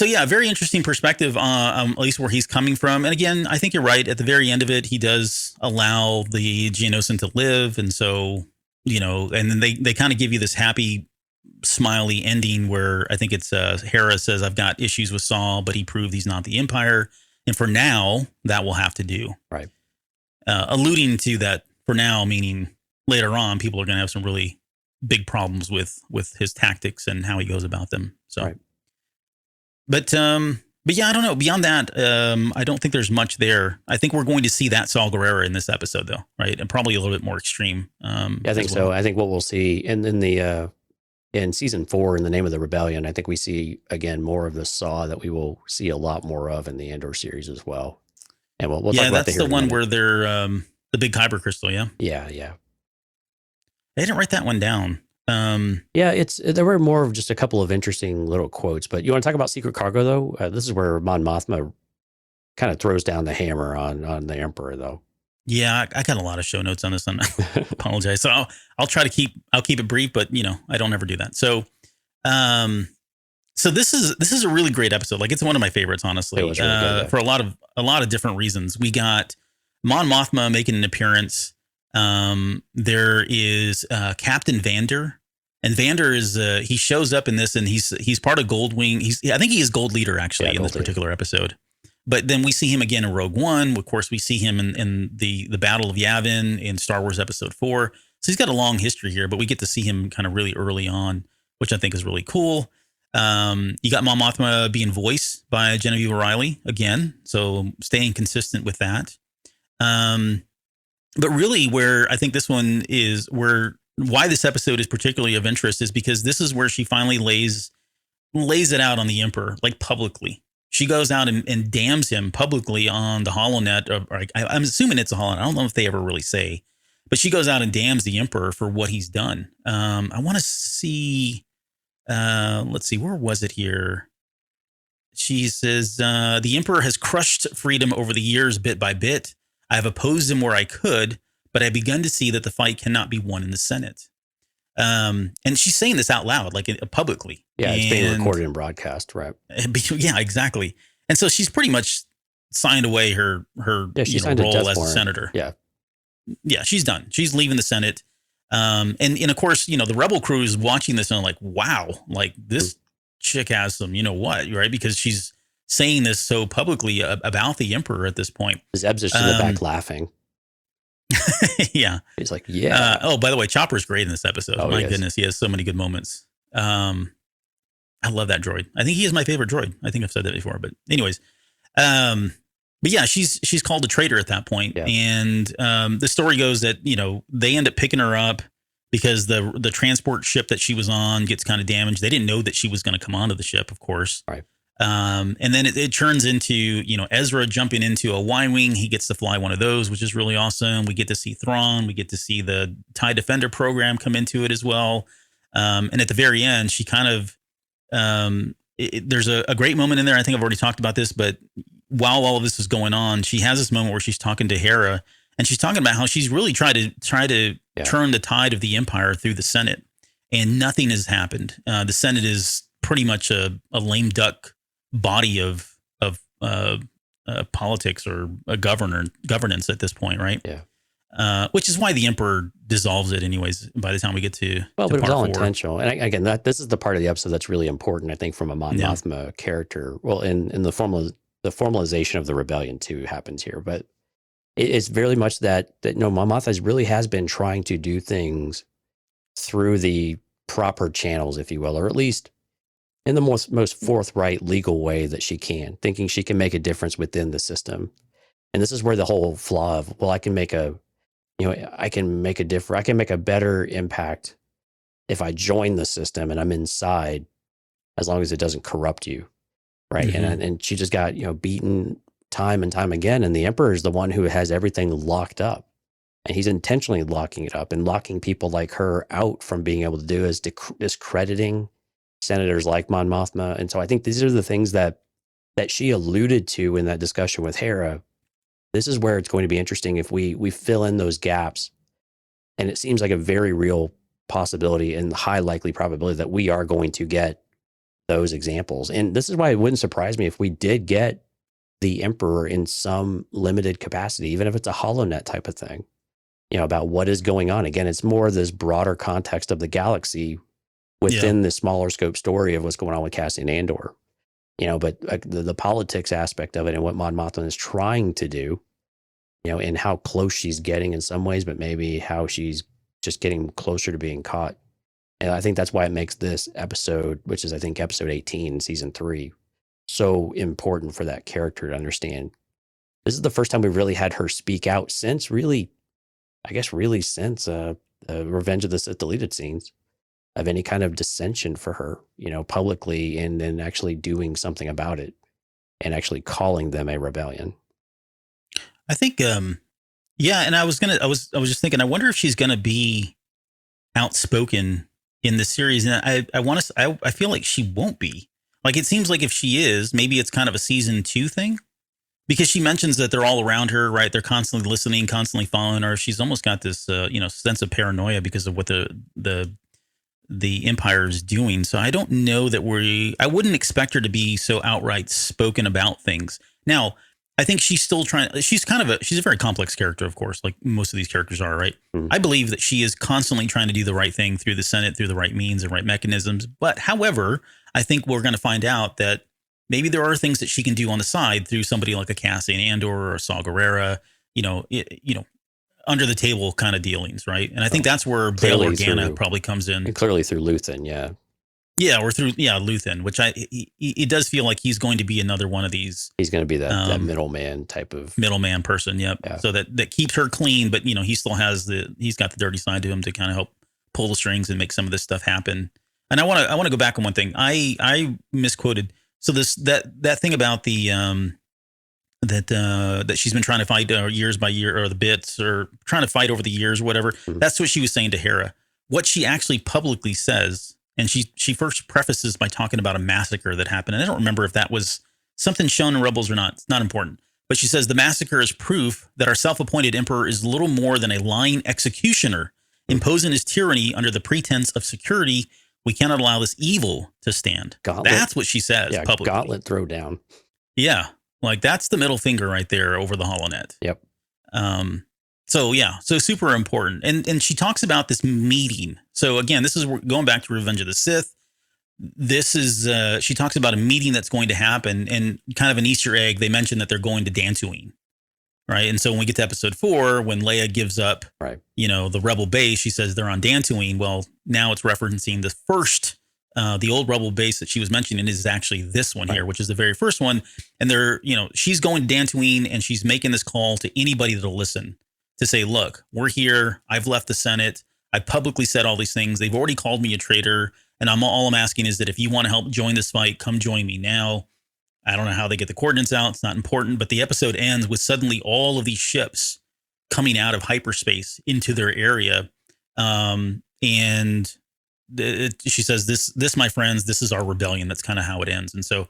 yeah, very interesting perspective, at least where he's coming from. And again, I think you're right. At the very end of it, he does allow the Geonosian to live. And so, and then they kind of give you this happy, smiley ending where I think it's Hera says, I've got issues with Saul, but he proved he's not the Empire. And for now, that will have to do. Right. Alluding to that for now, meaning later on, people are going to have some really big problems with his tactics and how he goes about them. So, right. But yeah, I don't know. Beyond that, I don't think there's much there. I think we're going to see that Saw Gerrera in this episode, though, right? And probably a little bit more extreme. I think so. I think what we'll see in season 4, in the Name of the Rebellion, I think we see again more of the Saw that we will see a lot more of in the Andor series as well. And we'll talk about that's the one where they're the big kyber crystal. Yeah. Yeah. I didn't write that one down. There were more of just a couple of interesting little quotes, but you want to talk about Secret Cargo though? This is where Mon Mothma kind of throws down the hammer on the Emperor though. Yeah, I got a lot of show notes on this one. I apologize. So I'll try to keep it brief, but I don't ever do that. So, so this is a really great episode. Like it's one of my favorites, honestly, really good, for a lot of different reasons. We got Mon Mothma making an appearance. There is Captain Vander, And Vander is he shows up in this, and he's part of Goldwing. I think he is Gold Leader actually in this particular episode. But then we see him again in Rogue One. Of course, we see him in the Battle of Yavin in Star Wars Episode 4. So he's got a long history here, but we get to see him kind of really early on, which I think is really cool. You got Mon Mothma being voiced by Genevieve O'Reilly again, so staying consistent with that. But really, where I think this one is why this episode is particularly of interest is because this is where she finally lays it out on the Emperor, like publicly. She goes out and damns him publicly on the HoloNet. I'm assuming it's a HoloNet. I don't know if they ever really say, but she goes out and damns the Emperor for what he's done. I want to see. Let's see, where was it here? She says, the Emperor has crushed freedom over the years bit by bit. I have opposed him where I could, but I've begun to see that the fight cannot be won in the Senate. And she's saying this out loud, like publicly. Yeah, it's being recorded and broadcast, right? Yeah, exactly. And so she's pretty much signed away her role as a senator. Yeah, she's done. She's leaving the Senate. And of course, the Rebel crew is watching this and like, wow, like this chick has some, right? Because she's saying this so publicly about the Emperor at this point. Zeb's just in the back laughing. Yeah. He's like, yeah. Oh, by the way, Chopper's great in this episode. My goodness, he has so many good moments. I love that droid. I think he is my favorite droid. I think I've said that before, but anyways. But yeah, she's called a traitor at that point. Yeah. And the story goes that, they end up picking her up because the transport ship that she was on gets kind of damaged. They didn't know that she was going to come onto the ship, of course. Right. And then it turns into, Ezra jumping into a Y-Wing. He gets to fly one of those, which is really awesome. We get to see Thrawn. We get to see the TIE Defender program come into it as well. And at the very end, she kind of, there's a great moment in there. I think I've already talked about this, but while all of this is going on, she has this moment where she's talking to Hera, and she's talking about how she's really tried to turn the tide of the Empire through the Senate, and nothing has happened. The Senate is pretty much a lame duck body of politics or a governance at this point, right? Yeah. Which is why the Emperor dissolves it, anyways. By the time we get to but it was all intentional. And again, this is the part of the episode that's really important, I think, from a Mon Mothma character. Well, in the formalization of the rebellion too happens here, but it's very much that Mon Mothma really has been trying to do things through the proper channels, if you will, or at least in the most forthright legal way that she can, thinking she can make a difference within the system. And this is where the whole flaw of, well, I can make a better impact if I join the system and I'm inside, as long as it doesn't corrupt you. Right. Mm-hmm. And she just got, beaten time and time again. And the Emperor is the one who has everything locked up. And he's intentionally locking it up and locking people like her out from being able to do is discrediting senators like Mon Mothma. And so I think these are the things that she alluded to in that discussion with Hera. This is where it's going to be interesting if we fill in those gaps. And it seems like a very real possibility and high likely probability that we are going to get those examples. And this is why it wouldn't surprise me if we did get the Emperor in some limited capacity, even if it's a HoloNet type of thing, about what is going on. Again, it's more this broader context of the galaxy within the smaller scope story of what's going on with Cassian Andor. But the politics aspect of it and what Mon Mothma is trying to do, and how close she's getting in some ways, but maybe how she's just getting closer to being caught. And I think that's why it makes this episode, which is, I think, episode 18, season 3, so important for that character to understand. This is the first time we've really had her speak out since since Revenge of the Sith deleted scenes, of any kind of dissension for her, publicly, and then actually doing something about it and actually calling them a rebellion. I think, and I was just thinking, I wonder if she's going to be outspoken in the series. And I feel like she won't be. Like, it seems like if she is, maybe it's kind of a season 2 thing, because she mentions that they're all around her, right? They're constantly listening, constantly following her. She's almost got this, sense of paranoia because of what the Empire is doing. So I don't know that I wouldn't expect her to be so outright spoken about things. Now, I think she's still trying. She's a very complex character, of course, like most of these characters are, right? Mhm. I believe that she is constantly trying to do the right thing through the Senate, through the right means and right mechanisms. But however, I think we're going to find out that maybe there are things that she can do on the side through somebody like a Cassian Andor or a Saw Gerrera, under the table kind of dealings, right? And I think that's where Bail Clearly Organa probably comes in. And clearly through Luthen, yeah. Yeah, or through Luthen, which it does feel like he's going to be another one of these. He's going to be that middleman type of middleman person. Yep. Yeah. So that keeps her clean, but he still has he's got the dirty side to him to kind of help pull the strings and make some of this stuff happen. And I want to go back on one thing. I misquoted. So that thing about the that she's been trying to fight years by year, or the bits, or trying to fight over the years or whatever. Mhm. That's what she was saying to Hera. What she actually publicly says, and she first prefaces by talking about a massacre that happened. And I don't remember if that was something shown in Rebels or not. It's not important. But she says the massacre is proof that our self-appointed emperor is little more than a lying executioner, imposing his tyranny under the pretense of security. We cannot allow this evil to stand. Gauntlet. That's what she says publicly. Gauntlet throwdown. Yeah. Like that's the middle finger right there over the HoloNet. Yep. So super important. And she talks about this meeting. So again, this is going back to Revenge of the Sith. This is she talks about a meeting that's going to happen, and kind of an Easter egg. They mentioned that they're going to Dantooine, right? And so when we get to episode 4, when Leia gives up, the Rebel base, she says they're on Dantooine. Well, now it's referencing the first, the old Rebel base that she was mentioning is actually this one here, which is the very first one. And they're, she's going to Dantooine, and she's making this call to anybody that'll listen to say, look, we're here. I've left the Senate. I publicly said all these things. They've already called me a traitor. And all I'm asking is that if you want to help join this fight, come join me now. I don't know how they get the coordinates out. It's not important. But the episode ends with suddenly all of these ships coming out of hyperspace into their area. And she says, this, my friends, this is our rebellion. That's kind of how it ends. And so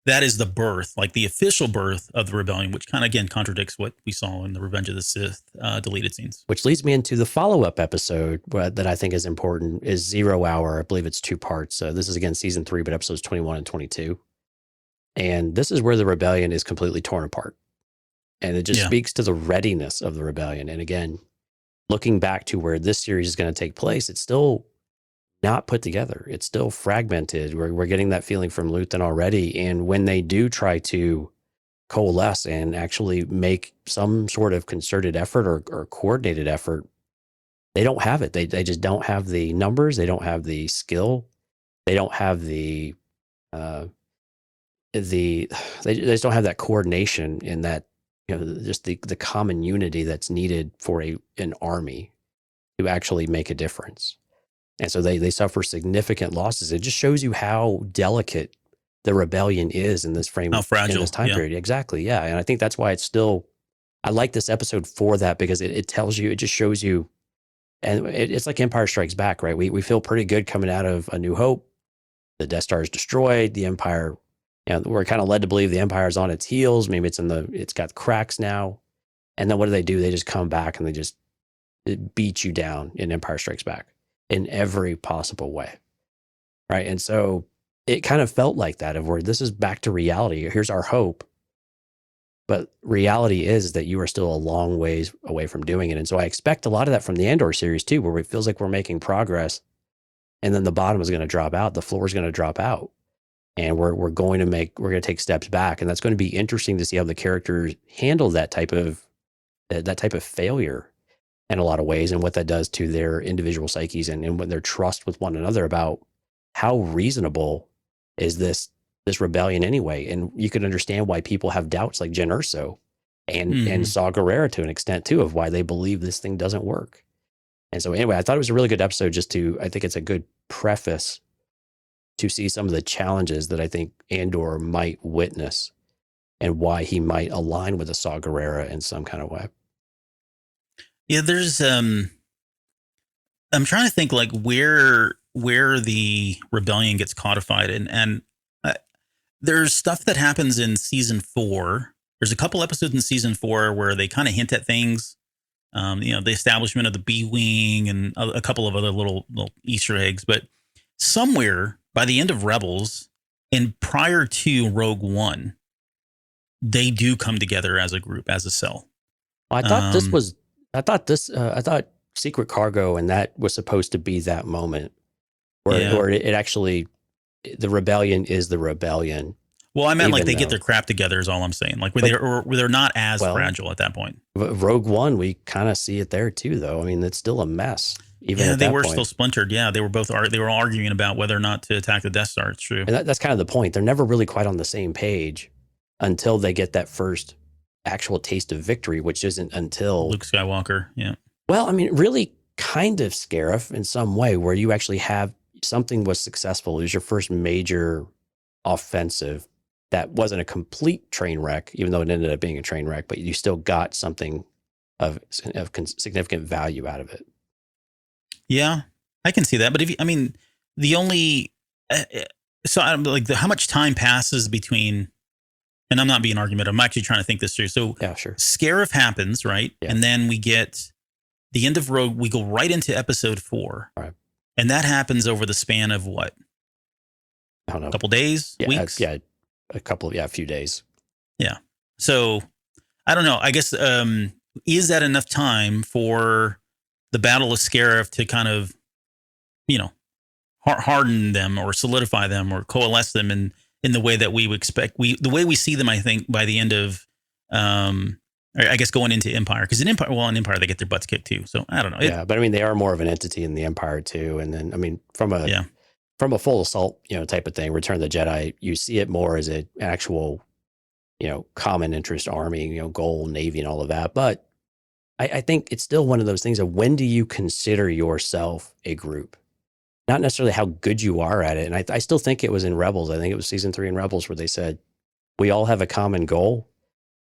that is the birth, like the official birth of the rebellion, which kind of, again, contradicts what we saw in the Revenge of the Sith deleted scenes. Which leads me into the follow-up episode that I think is important, is 0 Hour. I believe it's 2 parts. This is, again, season 3, but episodes 21 and 22. And this is where the rebellion is completely torn apart. And it just speaks to the readiness of the rebellion. And again, looking back to where this series is going to take place, it's still not put together. It's still fragmented. We're getting that feeling from Luthen already. And when they do try to coalesce and actually make some sort of concerted effort or coordinated effort, they don't have it. They just don't have the numbers. They don't have the skill. They don't have they just don't have that coordination in that, just the common unity that's needed for an army to actually make a difference. And so they suffer significant losses. It just shows you how delicate the rebellion is in this frame, how fragile, in this time period. Exactly. Yeah. And I think that's why I like this episode for that, because it tells you, it just shows you, and it's like Empire Strikes Back, right? We feel pretty good coming out of A New Hope. The Death Star is destroyed. The Empire, we're kind of led to believe the Empire is on its heels. Maybe it's got cracks now. And then what do? They just come back and it beat you down in Empire Strikes Back in every possible way. Right. And so it kind of felt like that, of where this is back to reality. Here's our hope. But reality is that you are still a long ways away from doing it. And so I expect a lot of that from the Andor series too, where it feels like we're making progress, and then the bottom is going to drop out. The floor is going to drop out. And we're going to take steps back. And that's going to be interesting to see how the characters handle that type of failure in a lot of ways, and what that does to their individual psyches and what their trust with one another about how reasonable is this rebellion anyway. And you can understand why people have doubts, like Jen Erso and Saw Gerrera to an extent too, of why they believe this thing doesn't work. And so anyway, I thought it was a really good episode I think it's a good preface to see some of the challenges that I think Andor might witness and why he might align with a Saw Gerrera in some kind of way. Yeah, there's I'm trying to think like where the rebellion gets codified, and there's stuff that happens in season 4. There's a couple episodes in season 4 where they kind of hint at things, the establishment of the B-wing and a couple of other little Easter eggs. But somewhere by the end of Rebels and prior to Rogue One, they do come together as a group, as a cell. I thought I thought Secret Cargo and that was supposed to be that moment where it actually, the rebellion is the rebellion. Well, I meant like they get their crap together is all I'm saying. Like where they're not as fragile at that point. Rogue One, we kind of see it there too, though. I mean, it's still a mess. Even they were still splintered. Yeah, they were both arguing about whether or not to attack the Death Star. It's true. And that's kind of the point. They're never really quite on the same page until they get that first actual taste of victory, which isn't until Luke Skywalker. Yeah. Well, I mean, really kind of Scarif in some way, where you actually have something was successful. It was your first major offensive that wasn't a complete train wreck, even though it ended up being a train wreck, but you still got something of significant value out of it. Yeah, I can see that. But the only, so I'm like, how much time passes between, and I'm not being argumentative, I'm actually trying to think this through. So yeah, sure. Scarif happens, right? Yeah. And then we get the end of Rogue, we go right into episode 4. Right. And that happens over the span of what? I don't know. A couple days, weeks? A few days. Yeah. So I don't know. I guess, is that enough time for the Battle of Scarif to kind of, harden them or solidify them or coalesce them in the way that we would expect? The way we see them, I think, by the end of, I guess going into Empire, because in Empire they get their butts kicked too. So I don't know. Yeah, but I mean they are more of an entity in the Empire too. And then I mean from a full assault type of thing, Return of the Jedi, you see it more as an actual common interest army, goal, navy, and all of that. But I think it's still one of those things of when do you consider yourself a group? Not necessarily how good you are at it. And I still think it was in Rebels. I think it was season 3 in Rebels where they said we all have a common goal.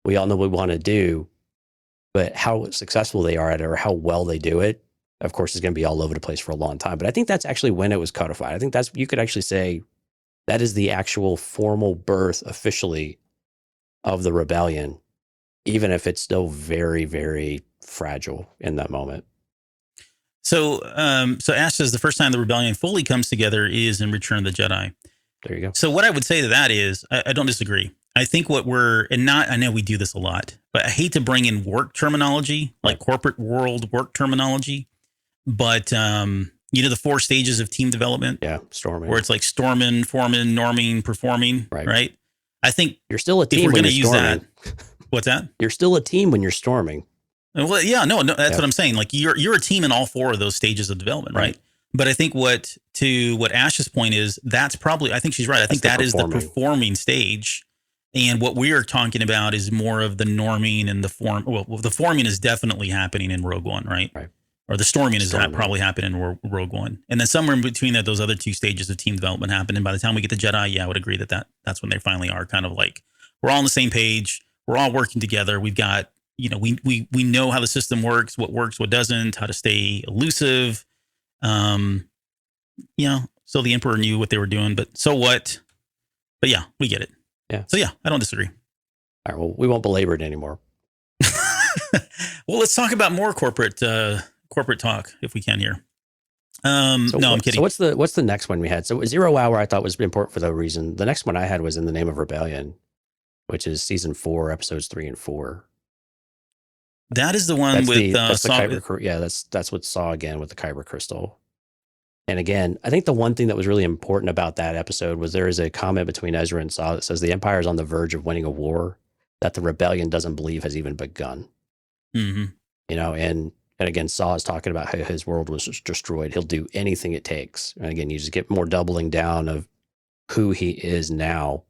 We all know what we want to do, but how successful they are at it or how well they do it, of course, is going to be all over the place for a long time. But I think that's actually when it was codified. I think you could actually say that is the actual formal birth officially of the rebellion, even if it's still very, very fragile in that moment. So Ash says the first time the rebellion fully comes together is in Return of the Jedi. There you go. So what I would say to that is, I don't disagree. I think I know we do this a lot, but I hate to bring in work terminology, like corporate world work terminology, but the 4 stages of team development. Yeah, storming. Where it's like storming, forming, norming, performing, right? I think you're still a team when you're storming. What's that? You're still a team when you're storming. Well, yeah, no, that's what I'm saying. Like you're a team in all 4 of those stages of development, right? But I think what Ash's point is, that's probably, I think she's right. I think that is the performing stage. And what we are talking about is more of the norming and the form. Well, the forming is definitely happening in Rogue One, right? Or the storming is probably happening in Rogue One. And then somewhere in between that, those other 2 stages of team development happen. And by the time we get to Jedi, yeah, I would agree that's when they finally are kind of like, we're all on the same page. We're all working together. We've got, we know how the system works, what doesn't, how to stay elusive. So the Emperor knew what they were doing, but so what? But yeah, we get it. Yeah. So yeah, I don't disagree. All right. Well, we won't belabor it anymore. Well, let's talk about more corporate talk if we can here. I'm kidding. So what's the next one we had? So 0 Hour I thought was important for that reason. The next one I had was In the Name of Rebellion, which is season 4, episodes 3 and 4. That is the one with Saw. Yeah, that's what Saw again with the Kyber crystal. And again, I think the one thing that was really important about that episode was there is a comment between Ezra and Saw that says the Empire is on the verge of winning a war that the rebellion doesn't believe has even begun. Mm-hmm. And again, Saw is talking about how his world was destroyed. He'll do anything it takes. And again, you just get more doubling down of who he is now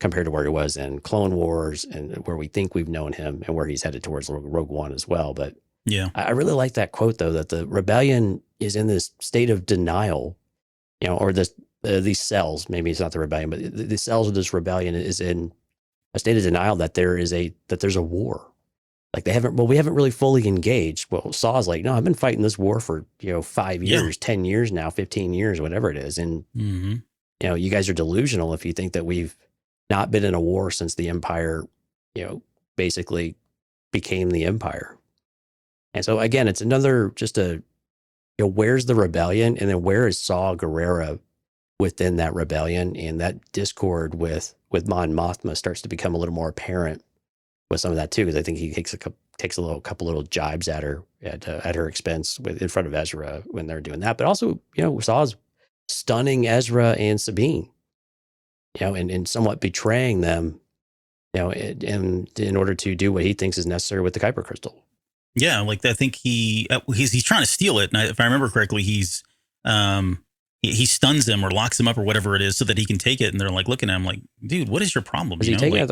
compared to where he was in Clone Wars and where we think we've known him and where he's headed towards Rogue One as well. But yeah, I really like that quote though, that the rebellion is in this state of denial, or these cells, maybe it's not the rebellion, but the cells of this rebellion is in a state of denial that there's a war. Like we haven't really fully engaged. Well, Saw's like, no, I've been fighting this war for, 5 years, 10 years now, 15 years, whatever it is. And, you guys are delusional if you think that we've not been in a war since the Empire, basically became the Empire. And so again, it's another, just where's the rebellion? And then where is Saw Gerrera within that rebellion and that discord with with Mon Mothma starts to become a little more apparent with some of that too, because I think he takes a couple little jibes at her at her expense in front of Ezra when they're doing that. But also, we saw us stunning Ezra and Sabine, and somewhat betraying them, in order to do what he thinks is necessary with the Kyber crystal. Yeah, like I think he's trying to steal it, and if I remember correctly, he stuns them or locks them up or whatever it is so that he can take it. And they're like looking at him like, dude, what is your problem? Was he taking it?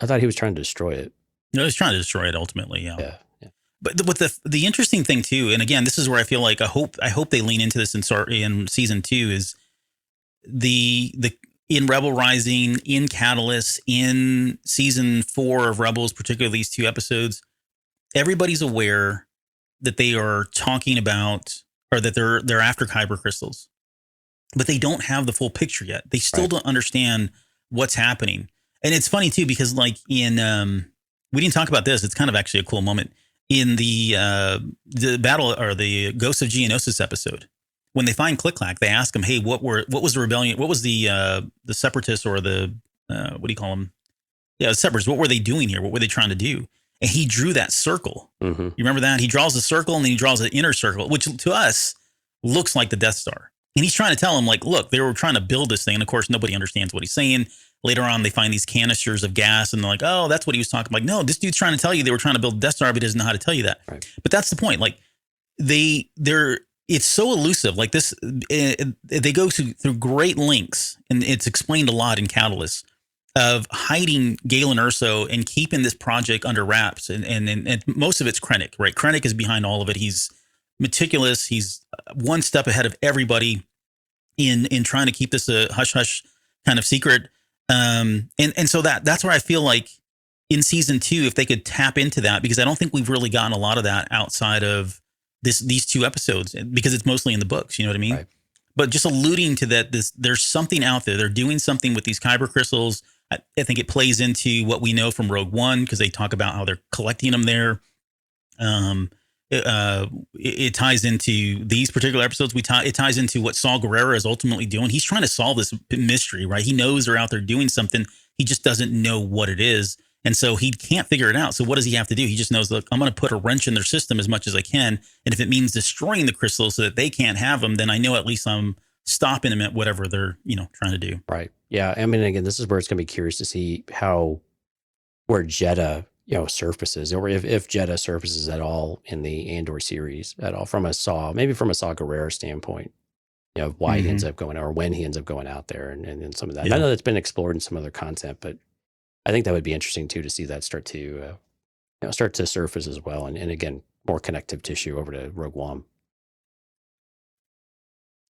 I thought he was trying to destroy it. No, he's trying to destroy it ultimately. Yeah. But with the interesting thing too, and again, this is where I feel like I hope they lean into this in season 2 is the in Rebel Rising, in Catalyst, in season 4 of Rebels, particularly these 2 episodes, everybody's aware that they are talking about, or that they're after Kyber crystals. But they don't have the full picture yet. They still don't understand what's happening. And it's funny too, because like we didn't talk about this. It's kind of actually a cool moment in the battle or the Ghost of Geonosis episode. When they find Click-Clack, they ask him, hey, what was the rebellion? What was the separatists or the, what do you call them? Yeah, the separatists. What were they doing here? What were they trying to do? And he drew that circle. Mm-hmm. You remember that? He draws a circle and then he draws an inner circle, which to us looks like the Death Star. And he's trying to tell him, like, look, they were trying to build this thing. And of course, nobody understands what he's saying. Later on, they find these canisters of gas and they're like, oh, that's what he was talking about. Like, no, this dude's trying to tell you they were trying to build a Death Star, but he doesn't know how to tell you that. Right. But that's the point. Like, it's so elusive. Like this, they go through great lengths, and it's explained a lot in Catalyst, of hiding Galen Erso and keeping this project under wraps. And most of it's Krennic, right? Krennic is behind all of it. He's meticulous. He's one step ahead of everybody in trying to keep this a hush hush kind of secret. And so that's where I feel like in season 2, if they could tap into that, because I don't think we've really gotten a lot of that outside of these 2 episodes, because it's mostly in the books. You know what I mean? Right. But just alluding to that, there's something out there. They're doing something with these Kyber crystals. I think it plays into what we know from Rogue One, because they talk about how they're collecting them there. It ties into these particular episodes. It ties into what Saul Guerrero is ultimately doing. He's trying to solve this mystery, right? He knows they're out there doing something. He just doesn't know what it is. And so he can't figure it out. So what does he have to do? He just knows, look, I'm going to put a wrench in their system as much as I can. And if it means destroying the crystals so that they can't have them, then I know at least I'm stopping them at whatever they're, trying to do. Right. Yeah. I mean, again, this is where it's going to be curious to see where Jeddah, surfaces, or if Jeddah surfaces at all in the Andor series at all from a Saw Guerrero standpoint, why he ends up going, or when he ends up going out there and some of that. Yeah. I know that's been explored in some other content, but I think that would be interesting too, to see that start to surface as well. And again, more connective tissue over to Rogue One.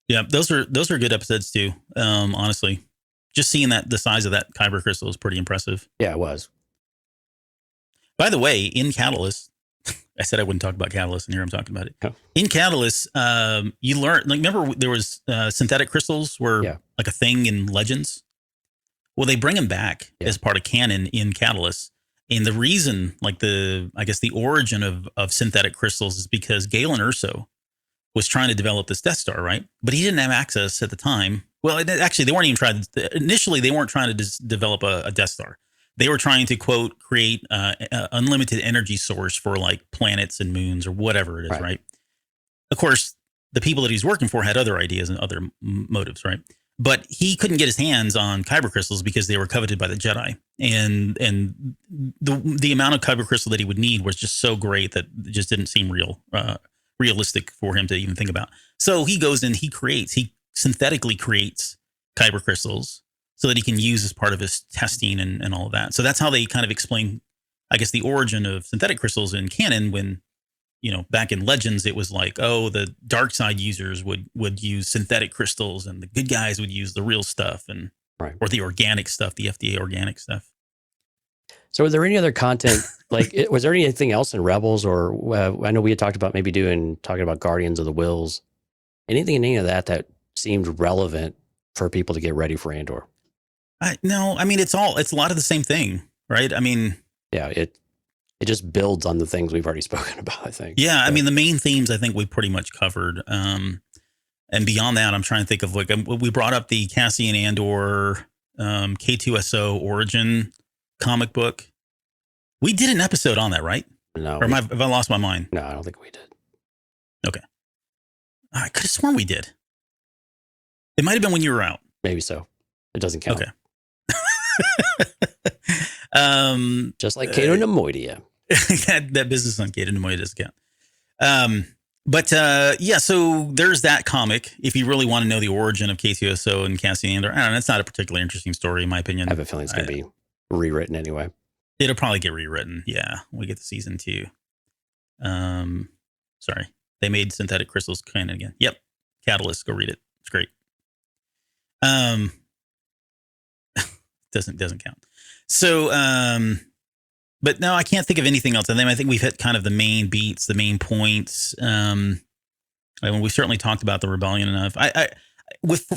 Yeah, those are good episodes too. Honestly, just seeing the size of that Kyber crystal is pretty impressive. Yeah, it was. By the way, in Catalyst, I said I wouldn't talk about Catalyst, and here I'm talking about it. Oh. In Catalyst, you learn, like, remember there was synthetic crystals were like a thing in Legends. Well, they bring them back as part of canon in Catalyst. And the reason, like the origin of synthetic crystals is because Galen Erso was trying to develop this Death Star, right? But he didn't have access at the time. Well, actually, they weren't even trying to, initially, they weren't trying to develop a Death Star. They were trying to, quote, create an unlimited energy source for like planets and moons or whatever it is, right? Of course, the people that he's working for had other ideas and other motives, right? But he couldn't get his hands on Kyber crystals because they were coveted by the Jedi. And the amount of Kyber crystal that he would need was just so great that it just didn't seem realistic for him to even think about. So he goes and he synthetically creates Kyber crystals so that he can use as part of his testing and all of that. So that's how they kind of explain, I guess, the origin of synthetic crystals in canon when, back in Legends, it was like, oh, the dark side users would use synthetic crystals and the good guys would use the real stuff or the organic stuff, the FDA organic stuff. So was there any other content, was there anything else in Rebels, or I know we had talked about maybe talking about Guardians of the Wills, anything in any of that seemed relevant for people to get ready for Andor? No, I mean, it's a lot of the same thing, right? I mean, yeah, it just builds on the things we've already spoken about, I think. Yeah, I mean, the main themes I think we pretty much covered. And beyond that, I'm trying to think of we brought up the Cassian Andor K2SO origin comic book. We did an episode on that, right? No. Or have I lost my mind? No, I don't think we did. Okay. I could have sworn we did. It might have been when you were out. Maybe so. It doesn't count. Okay. Just like Cato Nemoidia. that business on Cato Nemoidia doesn't count. Yeah, so there's that comic. If you really want to know the origin of K2SO and Cassian Andor, I don't know, it's not a particularly interesting story, in my opinion. I have a feeling it's going to be rewritten anyway. It'll probably get rewritten. Yeah, when we get to season 2. Sorry, they made synthetic crystals canon again. Yep, Catalyst. Go read it. It's great. Doesn't count. So, but no, I can't think of anything else. And then I think we've hit kind of the main beats, the main points. And we certainly talked about the rebellion enough.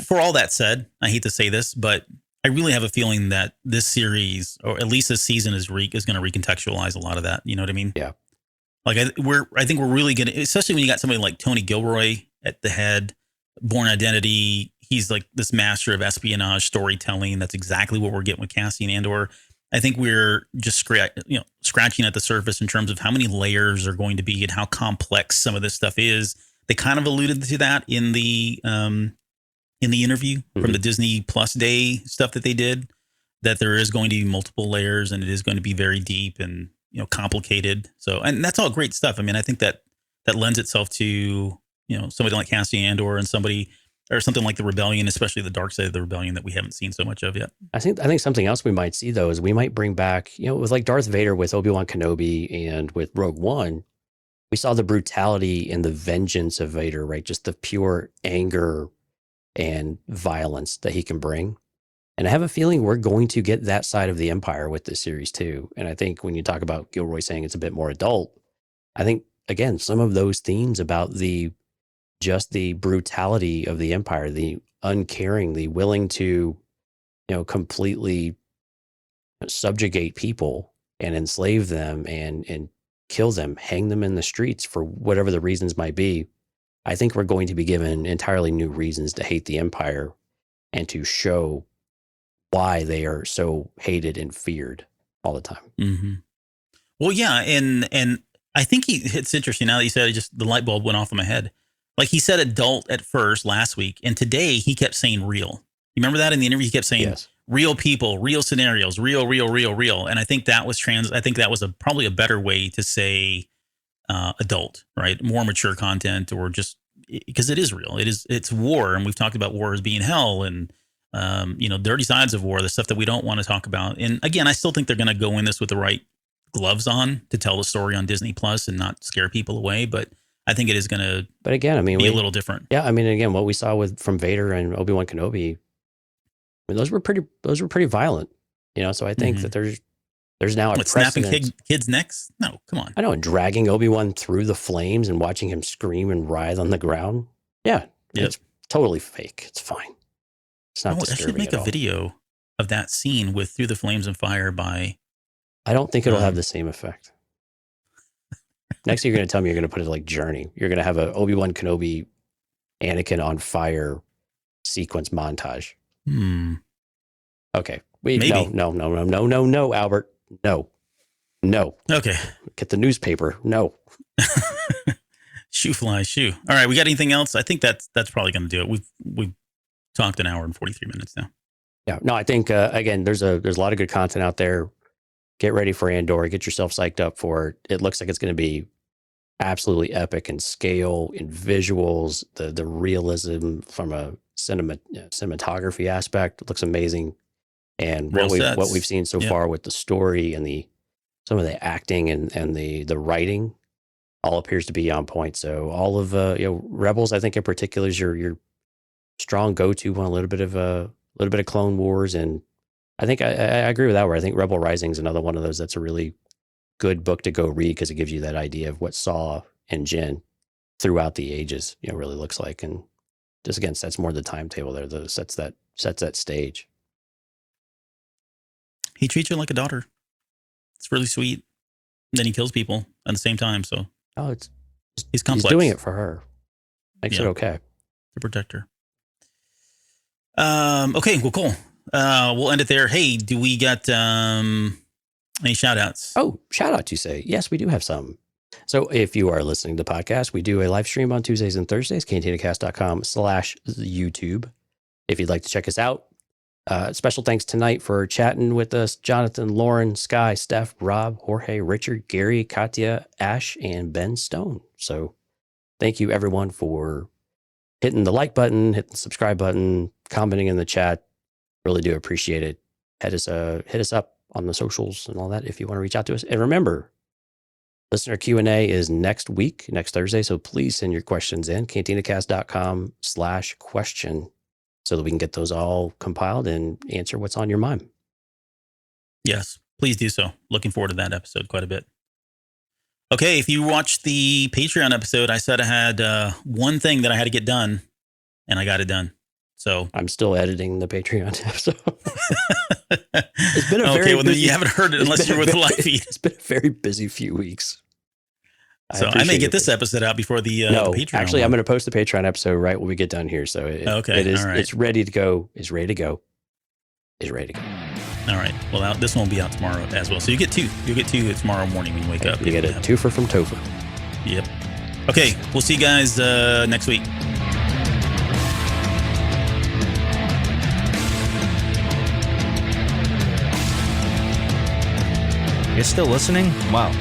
For all that said, I hate to say this, but I really have a feeling that this series, or at least this season, is going to recontextualize a lot of that. You know what I mean? Yeah. Like I think we're really going to, especially when you got somebody like Tony Gilroy at the head, Born Identity. He's like this master of espionage storytelling. That's exactly what we're getting with Cassian Andor. I think we're just scratching at the surface in terms of how many layers are going to be and how complex some of this stuff is. They kind of alluded to that in the interview from the Disney Plus Day stuff that they did, that there is going to be multiple layers and it is going to be very deep and complicated. So, and that's all great stuff. I mean, I think that lends itself to somebody like Cassian Andor and something like the Rebellion, especially the dark side of the Rebellion that we haven't seen so much of yet. I think something else we might see, though, is we might bring back, with like Darth Vader with Obi-Wan Kenobi and with Rogue One, we saw the brutality and the vengeance of Vader, right? Just the pure anger and violence that he can bring. And I have a feeling we're going to get that side of the Empire with this series too. And I think when you talk about Gilroy saying it's a bit more adult, I think, again, some of those themes about just the brutality of the Empire, the uncaring, the willing to, completely subjugate people and enslave them and kill them, hang them in the streets for whatever the reasons might be. I think we're going to be given entirely new reasons to hate the Empire and to show why they are so hated and feared all the time. Mm-hmm. Well, yeah. And I think it's interesting now that you said it, just the light bulb went off in my head. Like he said adult at first last week, and today he kept saying real. You remember that in the interview? He kept saying yes. Real people, real scenarios, real. And I think that was probably a better way to say adult, right? More mature content, or just because it is real. It's war, and we've talked about war as being hell, and dirty sides of war, the stuff that we don't want to talk about. And again, I still think they're going to go in this with the right gloves on to tell the story on Disney Plus and not scare people away, but I think it is going to. But again, I mean, be a little different. Yeah, I mean, again, what we saw from Vader and Obi-Wan Kenobi, I mean, those were pretty violent, So I think that there's now a precedent. Snapping kids' necks? No, come on. I know, and dragging Obi-Wan through the flames and watching him scream and writhe on the ground. Yeah, It's totally fake. It's fine. It's not disturbing. I should make a video of that scene with Through the Flames and Fire by. I don't think it'll have the same effect. Next, you're going to tell me you're going to put it like Journey. You're going to have a Obi-Wan Kenobi, Anakin on fire sequence montage. Okay. Maybe. No, Albert. No. Okay. Get the newspaper. No. Shoe fly, shoe. All right. We got anything else? I think that's probably going to do it. We've talked an hour and 43 minutes now. Yeah. No, I think, again, there's a lot of good content out there. Get ready for Andor. Get yourself psyched up for it. It looks like it's going to be absolutely epic in scale, in visuals, the realism from a cinematography aspect. It looks amazing. And what we've seen so far with the story and some of the acting and the writing all appears to be on point. So all of Rebels, I think in particular, is your strong go-to on a little bit of Clone Wars, and I think I agree with that. Where I think Rebel Rising is another one of those that's a really good book to go read because it gives you that idea of what Saw and Jyn throughout the ages really looks like, and just again sets more the timetable there. Sets that stage. He treats her like a daughter. It's really sweet. And then he kills people at the same time. So he's complex. He's doing it for her. Makes it okay to protect her. Okay, well, cool. we'll end it there. Hey, do we got any shout outs? Oh, shout out, you say. Yes, we do have some. So if you are listening to the podcast, we do a live stream on Tuesdays and Thursdays, cantinacast.com/YouTube. If you'd like to check us out. Special thanks tonight for chatting with us, Jonathan, Lauren, Sky, Steph, Rob, Jorge, Richard, Gary, Katya, Ash, and Ben Stone. So thank you everyone for hitting the like button, hitting the subscribe button, commenting in the chat. Really do appreciate it. Hit us up on the socials and all that if you want to reach out to us. And remember, listener Q&A is next week, next Thursday. So please send your questions in, cantinacast.com/question, so that we can get those all compiled and answer what's on your mind. Yes, please do so. Looking forward to that episode quite a bit. Okay, if you watched the Patreon episode, I said I had one thing that I had to get done, and I got it done. So I'm still editing the Patreon episode. It's been a very well, busy, you haven't heard it unless you're with the live feed. It's been a very busy few weeks. So I may get this episode out before the Patreon. Actually, I'm going to post the Patreon episode right when we get done here. So it is. Right. It's ready to go. It's ready to go. It's ready to go. All right. Well, this one will be out tomorrow as well. So you get two. You'll get two tomorrow morning when you wake up. You get a twofer from Topher. Yep. Okay. We'll see you guys next week. You're still listening? Wow,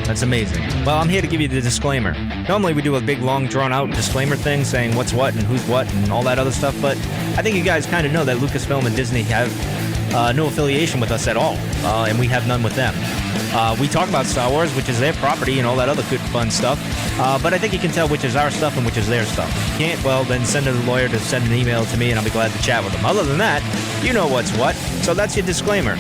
that's amazing. Well, I'm here to give you the disclaimer. Normally we do a big, long, drawn-out disclaimer thing saying what's what and who's what and all that other stuff, but I think you guys kind of know that Lucasfilm and Disney have no affiliation with us at all, and we have none with them. We talk about Star Wars, which is their property and all that other good, fun stuff, but I think you can tell which is our stuff and which is their stuff. If you can't, well, then send a lawyer to send an email to me and I'll be glad to chat with them. Other than that, you know what's what, so that's your disclaimer.